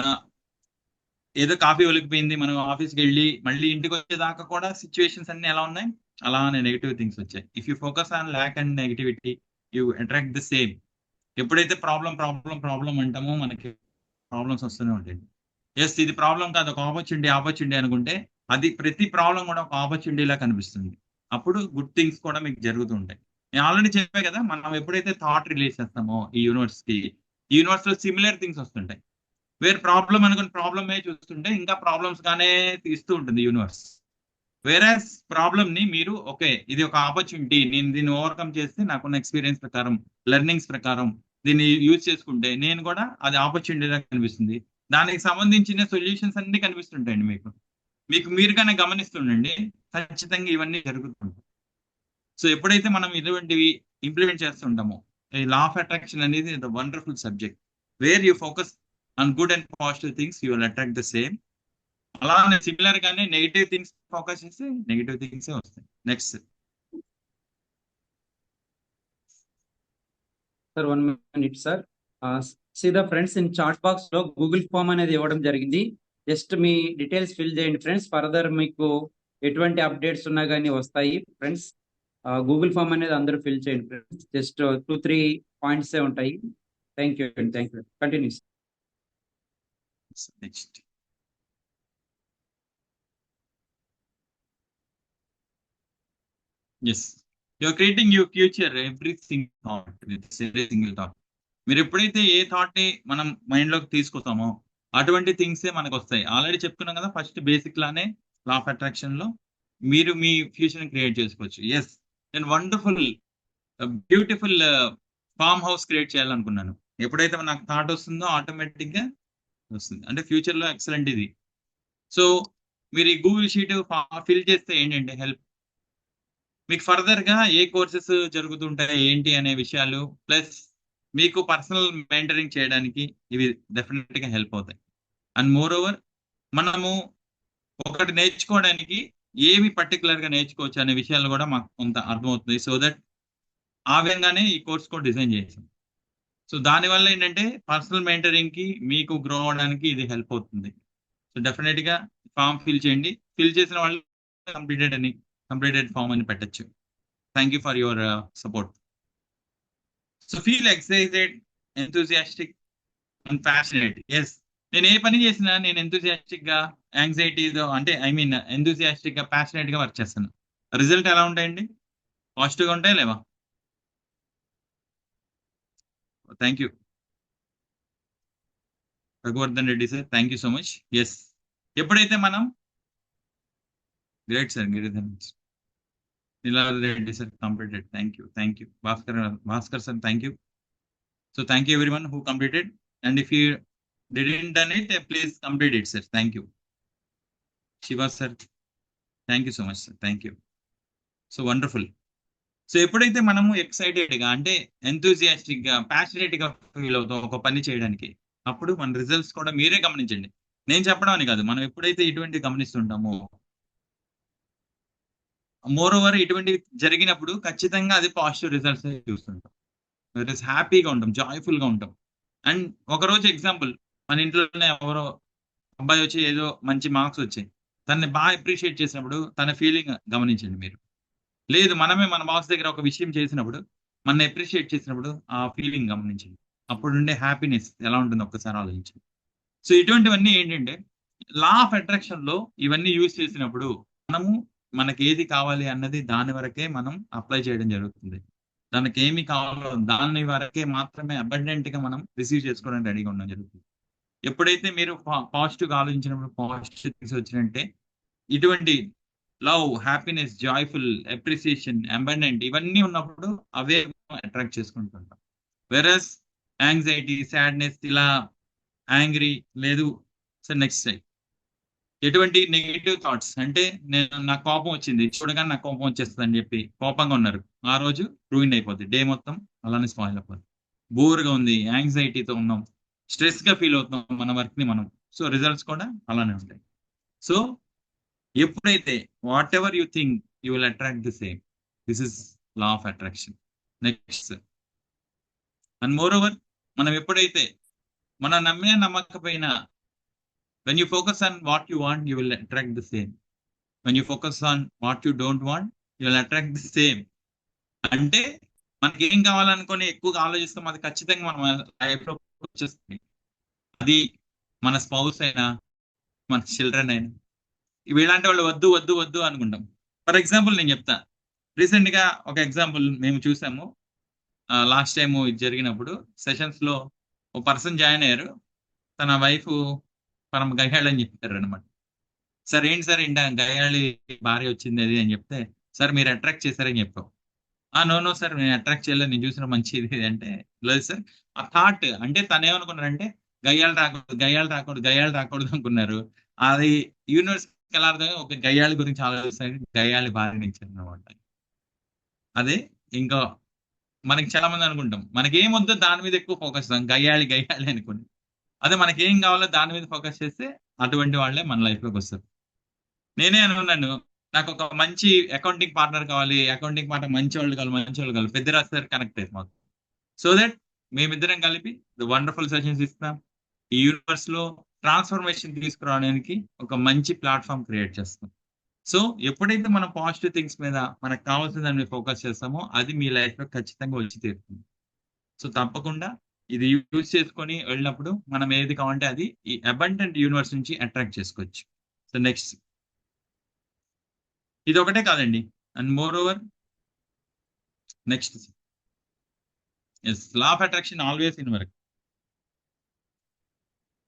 ఏదో కాఫీ ఒలికిపోయింది, మనం ఆఫీస్కి వెళ్ళి మళ్ళీ ఇంటికి వచ్చేదాకా కూడా సిచ్యువేషన్స్ అన్ని ఎలా ఉన్నాయి, అలానే నెగిటివ్ థింగ్స్ వచ్చాయి. If you focus on lakh and negativity you attract the same. ఎప్పుడైతే ప్రాబ్లం ప్రాబ్లం ప్రాబ్లం అంటామో మనకి ప్రాబ్లమ్స్ వస్తూనే ఉంటాయి. ఎస్ ఇది ప్రాబ్లం కాదు, ఒక ఆపర్చునిటీ ఆపర్చునిటీ అనుకుంటే అది ప్రతి ప్రాబ్లం కూడా ఒక ఆపర్చునిటీలా కనిపిస్తుంది. అప్పుడు గుడ్ థింగ్స్ కూడా మీకు జరుగుతూ ఉంటాయి. నేను ఆల్రెడీ చెప్పా కదా, మనం ఎప్పుడైతే థాట్ రిలీజ్ చేస్తామో ఈ యూనివర్స్ లో సిమిలర్ థింగ్స్ వస్తుంటాయి. వేరే ప్రాబ్లం అనుకుని ప్రాబ్లమే చూస్తుంటే ఇంకా ప్రాబ్లమ్స్ గానే తీస్తూ ఉంటుంది యూనివర్స్. వేరాస్ ప్రాబ్లమ్ ని మీరు ఓకే ఇది ఒక ఆపర్చునిటీ, నేను దీన్ని ఓవర్కమ్ చేస్తే నాకున్న ఎక్స్పీరియన్స్ ప్రకారం, లెర్నింగ్స్ ప్రకారం దీన్ని యూజ్ చేసుకుంటే నేను కూడా అది ఆపర్చునిటీగా కనిపిస్తుంది. దానికి సంబంధించిన సొల్యూషన్స్ అన్ని కనిపిస్తుంటాయండి మీకు. మీరుగానే గమనిస్తుండండి, ఖచ్చితంగా ఇవన్నీ జరుగుతుంటాయి. సో ఎప్పుడైతే మనం ఇటువంటివి ఇంప్లిమెంట్ చేస్తుంటామో ఈ లా ఆఫ్ అట్రాక్షన్ అనేది the wonderful subject. Where you focus on good and positive things you will attract the same. అలానే సిమిలర్ గానే నెగిటివ్ థింగ్స్ ఫోకస్ చేస్తే నెగిటివ్ థింగ్స్ వస్తాయి. Next sir 1 minute sir. See the friends in chat box లో Google form అనేది ఇవ్వడం జరిగింది. Just మీ details fill చేయండి ఫ్రెండ్స్. ఫర్దర్ మీకు ఎటువంటి అప్డేట్స్ ఉన్నా కానీ వస్తాయి ఫ్రెండ్స్. గూగుల్ ఫామ్ అనేది అందరూ ఫిల్ చేయండి ఫ్రెండ్స్. జస్ట్ 2-3 పాయింట్స్ ఉంటాయి. థ్యాంక్ యూ అండి. Thank you. Continue. Next yes you are creating your future every single thought. మీరు ఎప్పుడైతే ఏ థాట్ ని మనం మైండ్ లోకి తీసుకొస్తామో అటువంటి థింగ్సే మనకు వస్తాయి. ఆల్రెడీ చెప్పుకున్నాం కదా ఫస్ట్ బేసిక్ లానే లా ఆఫ్ అట్రాక్షన్ లో మీరు మీ ఫ్యూచర్ ని క్రియేట్ చేసుకోవచ్చు. ఎస్ నేను wonderful beautiful farm house create చేయాలనుకున్నాను. ఎప్పుడైతే నాకు థాట్ వస్తుందో ఆటోమేటిక్ గా వస్తుంది. అంటే ఫ్యూచర్ లో ఎక్సలెంట్ ఇది. సో మీరు ఈ గూగుల్ షీట్ ఫిల్ చేస్తే ఏంటంటే హెల్ప్ మీకు ఫర్దర్ గా ఏ కోర్సెస్ జరుగుతుంటాయి ఏంటి అనే విషయాలు, ప్లస్ మీకు పర్సనల్ మెంటరింగ్ చేయడానికి ఇవి డెఫినెట్ గా హెల్ప్ అవుతాయి. అండ్ మోర్ ఓవర్ మనము ఒకటి నేర్చుకోవడానికి ఏమి పర్టికులర్ గా నేర్చుకోవచ్చు అనే విషయాలు కూడా మాకు కొంత అర్థమవుతుంది. సో దట్ ఆ విధంగానే ఈ కోర్స్ కూడా డిజైన్ చేసాం. సో దానివల్ల ఏంటంటే పర్సనల్ మెంటరింగ్ కి మీకు గ్రో అవడానికి ఇది హెల్ప్ అవుతుంది. సో డెఫినెట్ గా ఫామ్ ఫిల్ చేయండి. ఫిల్ చేసిన వాళ్ళు కంప్లీటెడ్ ఫామ్ అని పెట్టచ్చు. Thank you for your support. So feel excited, enthusiastic and passionate. Yes నేను ఏ పని చేసినా నేను ఎంతూజియాస్టిక్ గా, యాంగ్జైటీతో అంటే ఐ మీన్ ఎంతూజియాస్టిక్ గా, ప్యాషనేట్ గా వర్క్ చేస్తాను. రిజల్ట్ ఎలా ఉంటాయండి? పాజిటివ్ గా ఉంటాయా లేవా? Thank you Raghuvardhan Reddy sir, thank you so much. Yes ఎప్పుడైతే మనం great sir Giridhar Niladri Reddy sir completed. Thank you Bhaskar sir, thank you. So thank you everyone who completed. And if you didn't done it, please complete it, sir. Thank you. Shiva sir, thank you so much, sir. Thank you. So wonderful. So ఎప్పుడైతే మనము excited గా అంటే enthusiastic గా passionate గా feel అవుతాం ఒక పని చేయడానికి, అప్పుడు మన రిజల్ట్స్ కూడా మీరే గమనించండి. నేను చెప్పడం అని కాదు, మనం ఎప్పుడైతే ఇటువంటి గమనిస్తుంటామో, మోర్ ఓవర్ ఇటువంటి జరిగినప్పుడు ఖచ్చితంగా అది పాజిటివ్ రిజల్ట్స్ చూస్తుంటాం. హ్యాపీగా ఉంటాం, జాయ్ఫుల్ గా ఉంటాం. అండ్ ఒక రోజు ఎగ్జాంపుల్, మన ఇంట్లోనే ఎవరో అబ్బాయి వచ్చి ఏదో మంచి మార్క్స్ వచ్చాయి, తనని బాగా అప్రిషియేట్ చేసినప్పుడు తన ఫీలింగ్ గమనించండి మీరు. లేదు, మనమే మన బాస్ దగ్గర ఒక విషయం చేసినప్పుడు, మన అప్రిషియేట్ చేసినప్పుడు ఆ ఫీలింగ్ గమనించండి. అప్పుడు ఉండే హ్యాపీనెస్ ఎలా ఉంటుందో ఒక్కసారి ఆలోచించండి. సో ఇటువంటివన్నీ ఏంటంటే లా ఆఫ్ అట్రాక్షన్ లో ఇవన్నీ యూజ్ చేసినప్పుడు మనము మనకి ఏది కావాలి అన్నది దాని వరకే మనం అప్లై చేయడం జరుగుతుంది. దానికి ఏమి కావాలో దాని వరకే మాత్రమే అబండెంట్ గా మనం రిసీవ్ చేసుకోవడానికి రెడీగా ఉండడం జరుగుతుంది. ఎప్పుడైతే మీరు పాజిటివ్ గా ఆలోచించినప్పుడు పాజిటివ్ థింగ్స్ వచ్చినంటే ఇటువంటి love, happiness, joyful, appreciation, abundant ఇవన్నీ ఉన్నప్పుడు అవే అట్రాక్ట్ చేసుకుంటుంటాం. వెరస్ యాంగ్జైటీ, సాడ్నెస్, ఇలా యాంగ్రీ లేదు. సో నెక్స్ట్ సైడ్ ఎటువంటి నెగిటివ్ థాట్స్ అంటే నాకు కోపం వచ్చింది చూడగానే నాకు కోపం వచ్చేస్తుంది అని చెప్పి కోపంగా ఉన్నారు, ఆ రోజు రూయిన్ అయిపోద్ది, డే మొత్తం అలానే స్పాయిల్ అయిపోద్ది. బోర్గా ఉంది, యాంగ్జైటీతో ఉన్నాం, స్ట్రెస్ గా ఫీల్ అవుతున్నాం మన వర్క్ ని మనం, సో రిజల్ట్స్ కూడా అలానే ఉంటాయి. సో ఎప్పుడైతే what ever you think you will attract the same. This is law of attraction. Next, and more over మనం ఎప్పుడైతే మనం నమ్మిన నమ్మకపోయినా, when you focus on what you want you will attract the same. when you focus on what you don't want you will attract the same. అంటే మనకి ఏం కావాలనుకొని ఎక్కువగా ఆలోచిస్తాం, అది ఖచ్చితంగా మన లైఫ్ లో వచ్చేస్తుంది. అది మన స్పౌస్ అయినా మన చిల్డ్రన్ అయినా, ఇలాంటి వాళ్ళు వద్దు వద్దు వద్దు అనుకుంటాం. ఫర్ ఎగ్జాంపుల్ నేను చెప్తా, రీసెంట్ గా ఒక ఎగ్జాంపుల్ మేము చూసాము. లాస్ట్ టైం ఇది జరిగినప్పుడు సెషన్స్ లో ఒక పర్సన్ జాయిన్ అయ్యారు, తన వైఫ్ పరమ గయ్యాళి అని చెప్పారు అనమాట. సార్ ఏంటి సార్ ఇంట గయ్యాళి భార్య వచ్చింది అది అని చెప్తే, సార్ మీరు అట్రాక్ట్ చేశారని చెప్పావు. నో సార్ నేను అట్రాక్ట్ చేయలేదు, నేను చూసిన మంచిది అంటే, లేదు సార్ ఆ థాట్ అంటే తను ఏమనుకున్నారంటే గయ్యాళి రాకూడదు గయ్యాళి రాకూడదు గయ్యాళి రాకూడదు అనుకున్నారు. అది యూనివర్స్ ఎలా అర్థం, ఒక గయ్యాళి గురించి ఆలోచిస్తాను, గయ్యాళి భార్య నుంచి అనమాట. అదే ఇంకా మనకి చాలా మంది అనుకుంటాం మనకి ఏమొద్దో దాని మీద ఎక్కువ ఫోకస్ చేస్తాం, గయ్యాళి గయ్యాళి అనుకుని. అదే మనకి ఏం కావాలో దాని మీద ఫోకస్ చేస్తే అటువంటి వాళ్ళే మన లైఫ్ లోకి వస్తారు. నేనే అనుకున్నాను, నాకు ఒక మంచి అకౌంటింగ్ పార్ట్నర్ కావాలి, అకౌంటింగ్ పార్ట్నర్ మంచి వాళ్ళు కావాలి, పెద్ద రాస్తారు కనెక్ట్ అయ్యారు మాకు. సో దట్ మేమిద్దరం కలిపి వండర్ఫుల్ సెషన్స్ ఇస్తాం. ఈ యూనివర్స్ లో ట్రాన్స్ఫర్మేషన్ తీసుకురావడానికి ఒక మంచి ప్లాట్ఫామ్ క్రియేట్ చేస్తాం. సో ఎప్పుడైతే మనం పాజిటివ్ థింగ్స్ మీద మనకు కావాల్సిన దాని మీద ఫోకస్ చేస్తామో అది మీ లైఫ్ లో ఖచ్చితంగా వచ్చి తీరుతుంది. సో తప్పకుండా ఇది యూజ్ చేసుకొని వెళ్ళినప్పుడు మనం ఏది కావాలంటే అది ఈ అబండెంట్ యూనివర్స్ నుంచి అట్రాక్ట్ చేసుకోవచ్చు. సో నెక్స్ట్, ఇది ఒకటే కాదండి, and more over next law of attraction always in work.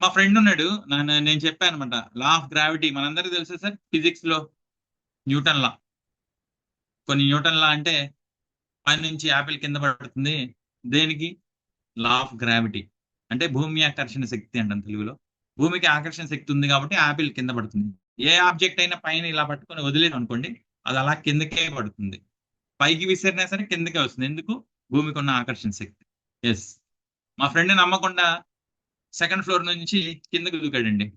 మా ఫ్రెండ్ ఉన్నాడు, నేను చెప్పాను అనమాట, లా ఆఫ్ గ్రావిటీ మనందరికీ తెలుసు సార్, ఫిజిక్స్ లో న్యూటన్ లా. కొన్ని న్యూటన్ లా అంటే పై నుంచి యాపిల్ కింద పడుతుంది, దేనికి? లా ఆఫ్ గ్రావిటీ అంటే భూమి ఆకర్షణ శక్తి అంటాం తెలుగులో. భూమికి ఆకర్షణ శక్తి ఉంది కాబట్టి యాపిల్ కింద పడుతుంది. ఏ ఆబ్జెక్ట్ అయినా పైన ఇలా పట్టుకొని వదిలేదు అనుకోండి, అది అలా కిందకే పడుతుంది. పైకి విసిరినా సరే కిందకే వస్తుంది, ఎందుకు? భూమికి ఉన్న ఆకర్షణ శక్తి. ఎస్, మా ఫ్రెండ్ నమ్మకుండా సెకండ్ ఫ్లోర్ నుంచి కిందకి దూకాడండి.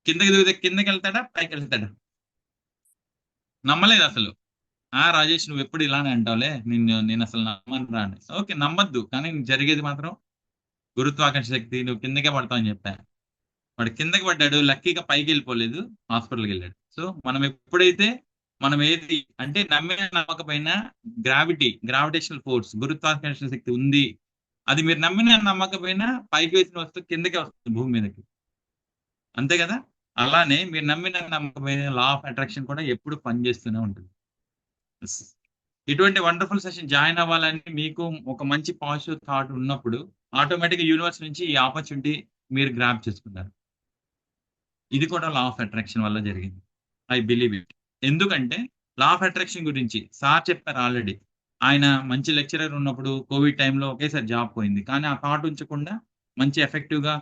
కిందకి దూకితే కిందకి వెళ్తాడా పైకి వెళ్తాడా? నమ్మలేదు అసలు. రాజేష్ నువ్వు ఎప్పుడు ఇలానే అంటావులే, నేను అసలు నమ్మను రా అని. ఓకే నమ్మద్దు, కానీ జరిగేది మాత్రం గురుత్వాకర్షణ శక్తి, నువ్వు కిందకే పడతావు అని చెప్పా. వాడు కిందకి పడ్డాడు, లక్కీగా పైకి వెళ్ళిపోలేదు, హాస్పిటల్కి వెళ్ళాడు. సో మనం ఎప్పుడైతే మనం ఏది అంటే నమ్మిన నమ్మకపోయినా గ్రావిటేషనల్ ఫోర్స్, గురుత్వాకర్షణ శక్తి ఉంది, అది మీరు నమ్మిన నమ్మకపోయినా పైకి వేసిన వస్తువు కిందకే వస్తుంది భూమి మీదకి, అంతే కదా? అలానే మీరు నమ్మిన నమ్మకమైన లా ఆఫ్ అట్రాక్షన్ కూడా ఎప్పుడు పనిచేస్తూనే ఉంటుంది. ఇటువంటి వండర్ఫుల్ సెషన్ జాయిన్ అవ్వాలని మీకు ఒక మంచి పాజిటివ్ థాట్ ఉన్నప్పుడు ఆటోమేటిక్ యూనివర్స్ నుంచి ఈ ఆపర్చునిటీ మీరు గ్రాప్ చేసుకున్నారు. ఇది కూడా లా ఆఫ్ అట్రాక్షన్ వల్ల జరిగింది, ఐ బిలీవ్ ఇట్. ఎందుకంటే లా ఆఫ్ అట్రాక్షన్ గురించి సార్ చెప్పారు ఆల్రెడీ. ఆయన మంచి లెక్చరర్ ఉన్నప్పుడు కోవిడ్ టైంలో ఒకేసారి జాబ్ పోయింది, కానీ ఆ థాట్ ఉంచకుండా మంచి ఎఫెక్టివ్ గా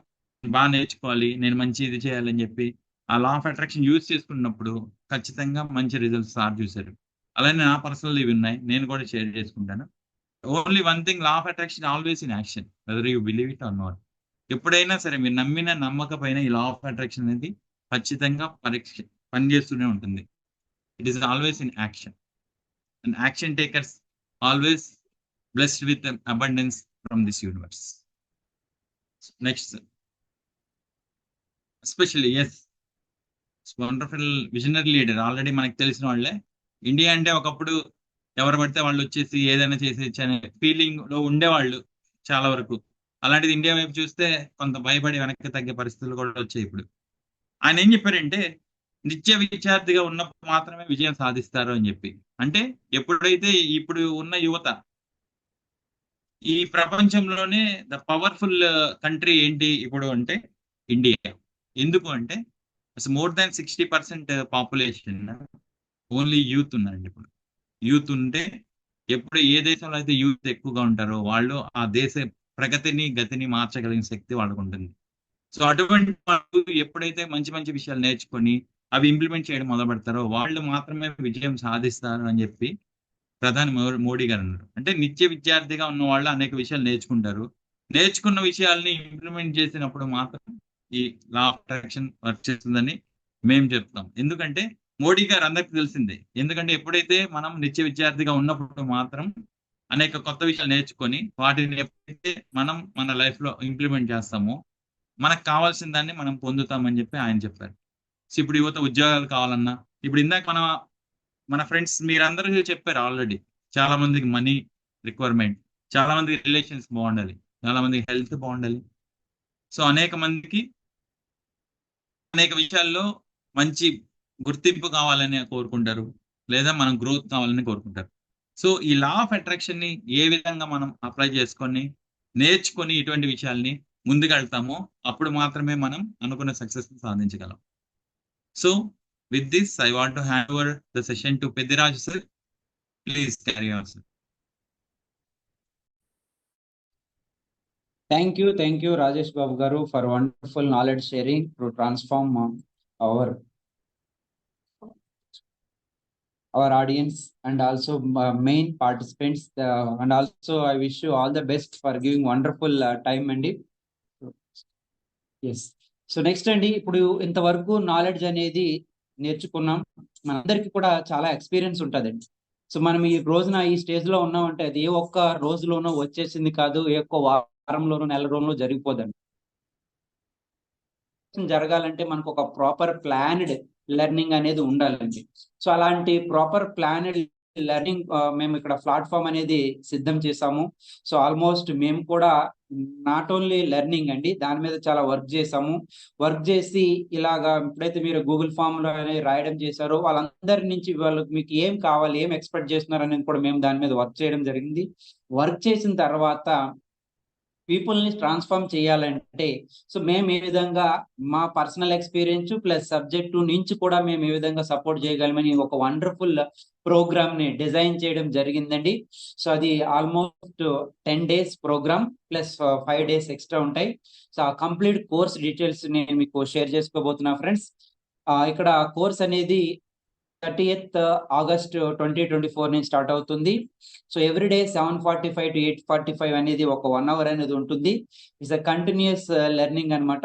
బాగా నేర్చుకోవాలి, నేను మంచి ఇది చేయాలని చెప్పి ఆ లా ఆఫ్ అట్రాక్షన్ యూజ్ చేసుకున్నప్పుడు ఖచ్చితంగా మంచి రిజల్ట్స్ సార్ చూశారు. అలానే నా పర్సనల్ ఇవి ఉన్నాయి, నేను కూడా షేర్ చేసుకుంటాను. Only one thing, law of attraction always in action, whether you believe it are not. ఎప్పుడైనా సరే మీరు నమ్మిన నమ్మకపోయినా ఈ లా ఆఫ్ అట్రాక్షన్ అనేది ఖచ్చితంగా పనిచేస్తూనే ఉంటుంది. It is always in action, and action takers always blessed with abundance from this universe. Next, especially yes, wonderful visionary leader, already మనకు తెలిసిన వాళ్ళే. ఇండియా అంటే ఒకప్పుడు ఎవరు పడితే వాళ్ళు వచ్చేసి ఏదైనా చేసేయచ్చు అనే ఫీలింగ్ లో ఉండేవాళ్ళు చాలా వరకు. అలాంటిది ఇండియా వైపు చూస్తే కొంత భయపడి వెనక్కి తగ్గే పరిస్థితులు కూడా వచ్చాయి ఇప్పుడు. ఆయన ఏం చెప్పారంటే, నిత్య విద్యార్థిగా ఉన్నప్పుడు మాత్రమే విజయం సాధిస్తారు అని చెప్పి. అంటే ఎప్పుడైతే ఇప్పుడు ఉన్న యువత, ఈ ప్రపంచంలోనే ద పవర్ఫుల్ కంట్రీ ఏంటి ఇప్పుడు అంటే ఇండియా. ఎందుకు అంటే more than 60% population only youth ఉన్నారండి ఇప్పుడు. యూత్ ఉంటే, ఎప్పుడు ఏ దేశంలో అయితే యూత్ ఎక్కువగా ఉంటారో వాళ్ళు ఆ దేశ ప్రగతిని గతిని మార్చగలిగిన శక్తి వాళ్ళకు ఉంటుంది. సో అటువంటి వాళ్ళు ఎప్పుడైతే మంచి మంచి విషయాలు నేర్చుకొని అవి ఇంప్లిమెంట్ చేయడం మొదలు పెడతారో వాళ్ళు మాత్రమే విజయం సాధిస్తారు అని చెప్పి ప్రధాని మోడీ గారు అన్నారు. అంటే నిత్య విద్యార్థిగా ఉన్న వాళ్ళు అనేక విషయాలు నేర్చుకుంటారు, నేర్చుకున్న విషయాల్ని ఇంప్లిమెంట్ చేసినప్పుడు మాత్రం ఈ లా ఆఫ్ అట్రాక్షన్ వర్క్ చేస్తుందని మేము చెప్తాం. ఎందుకంటే మోడీ గారు అందరికి తెలిసిందే. ఎందుకంటే ఎప్పుడైతే మనం నిత్య విద్యార్థిగా ఉన్నప్పుడు మాత్రం అనేక కొత్త విషయాలు నేర్చుకొని వాటిని ఎప్పుడైతే మనం మన లైఫ్ లో ఇంప్లిమెంట్ చేస్తామో మనకు కావాల్సిన దాన్ని మనం పొందుతామని చెప్పి ఆయన చెప్పారు. సో ఇప్పుడు యువత ఉద్యోగాలు కావాలన్నా, ఇప్పుడు ఇందాక మన ఫ్రెండ్స్ మీరందరూ చెప్పారు ఆల్రెడీ, చాలా మందికి మనీ రిక్వైర్మెంట్, చాలా మందికి రిలేషన్స్ బాగుండాలి, చాలా మందికి హెల్త్ బాగుండాలి. సో అనేక మందికి అనేక విషయాల్లో మంచి గుర్తింపు కావాలని కోరుకుంటారు, లేదా మనం గ్రోత్ కావాలని కోరుకుంటారు. సో ఈ లా ఆఫ్ అట్రాక్షన్ ని ఏ విధంగా మనం అప్లై చేసుకొని నేర్చుకొని ఇటువంటి విషయాల్ని ముందుకెళ్తామో అప్పుడు మాత్రమే మనం అనుకున్న సక్సెస్ సాధించగలం. So with this I want to hand over the session to Peddiraju sir. Please carry on sir. Thank you, Rajesh Babu Garu, for wonderful knowledge sharing to transform our audience and also main participants. And also, I wish you all the best for giving wonderful time, Andy. Yes. So next అండి, ఇప్పుడు ఇంతవరకు knowledge అనేది నేర్చుకున్నాం. మనందరికీ కూడా చాలా experience ఉంటుందండి. So మనం ఈ రోజున ఈ స్టేజ్ లో ఉన్నామంటే అది ఏ ఒక్క రోజులోనో వచ్చేసింది కాదు, ఏ ఒక్క వారంలోనో నెల రోజుల్లో జరిగిపోదండి. జరగాలంటే మనకు ఒక ప్రాపర్ ప్లాన్డ్ లెర్నింగ్ అనేది ఉండాలండి. సో అలాంటి ప్రాపర్ ప్లాన్డ్ లెర్నింగ్ మేము ఇక్కడ ప్లాట్ఫామ్ అనేది సిద్ధం చేసాము. సో ఆల్మోస్ట్ మేము కూడా నాట్ ఓన్లీ లెర్నింగ్ అండి, దాని మీద చాలా వర్క్ చేసాము. వర్క్ చేసి ఇలాగా ఎప్పుడైతే మీరు గూగుల్ ఫామ్ లో రాయడం చేశారో వాళ్ళందరి నుంచి వాళ్ళకి మీకు ఏం కావాలి, ఏం ఎక్స్పెక్ట్ చేస్తున్నారు అనేది కూడా మేము దాని మీద వర్క్ చేయడం జరిగింది. వర్క్ చేసిన తర్వాత పీపుల్ ని ట్రాన్స్ఫార్మ్ చేయాలంటే సో మేము ఏ విధంగా మా పర్సనల్ ఎక్స్పీరియన్స్ ప్లస్ సబ్జెక్టు నుంచి కూడా మేము ఏ విధంగా సపోర్ట్ చేయగలమని ఒక వండర్ఫుల్ ప్రోగ్రామ్ ని డిజైన్ చేయడం జరిగిందండి. సో అది almost 10 days program plus 5 days extra ఉంటాయి. సో ఆ కంప్లీట్ కోర్స్ డీటెయిల్స్ నేను మీకు షేర్ చేసుకోబోతున్నా ఫ్రెండ్స్. ఇక్కడ కోర్స్ అనేది 30th August 2024 నుంచి స్టార్ట్ అవుతుంది. సో ఎవ్రీడే 7:45 to 8:45 అనేది ఒక 1 hour అనేది ఉంటుంది. ఇట్స్ అ కంటిన్యూస్ లెర్నింగ్ అనమాట.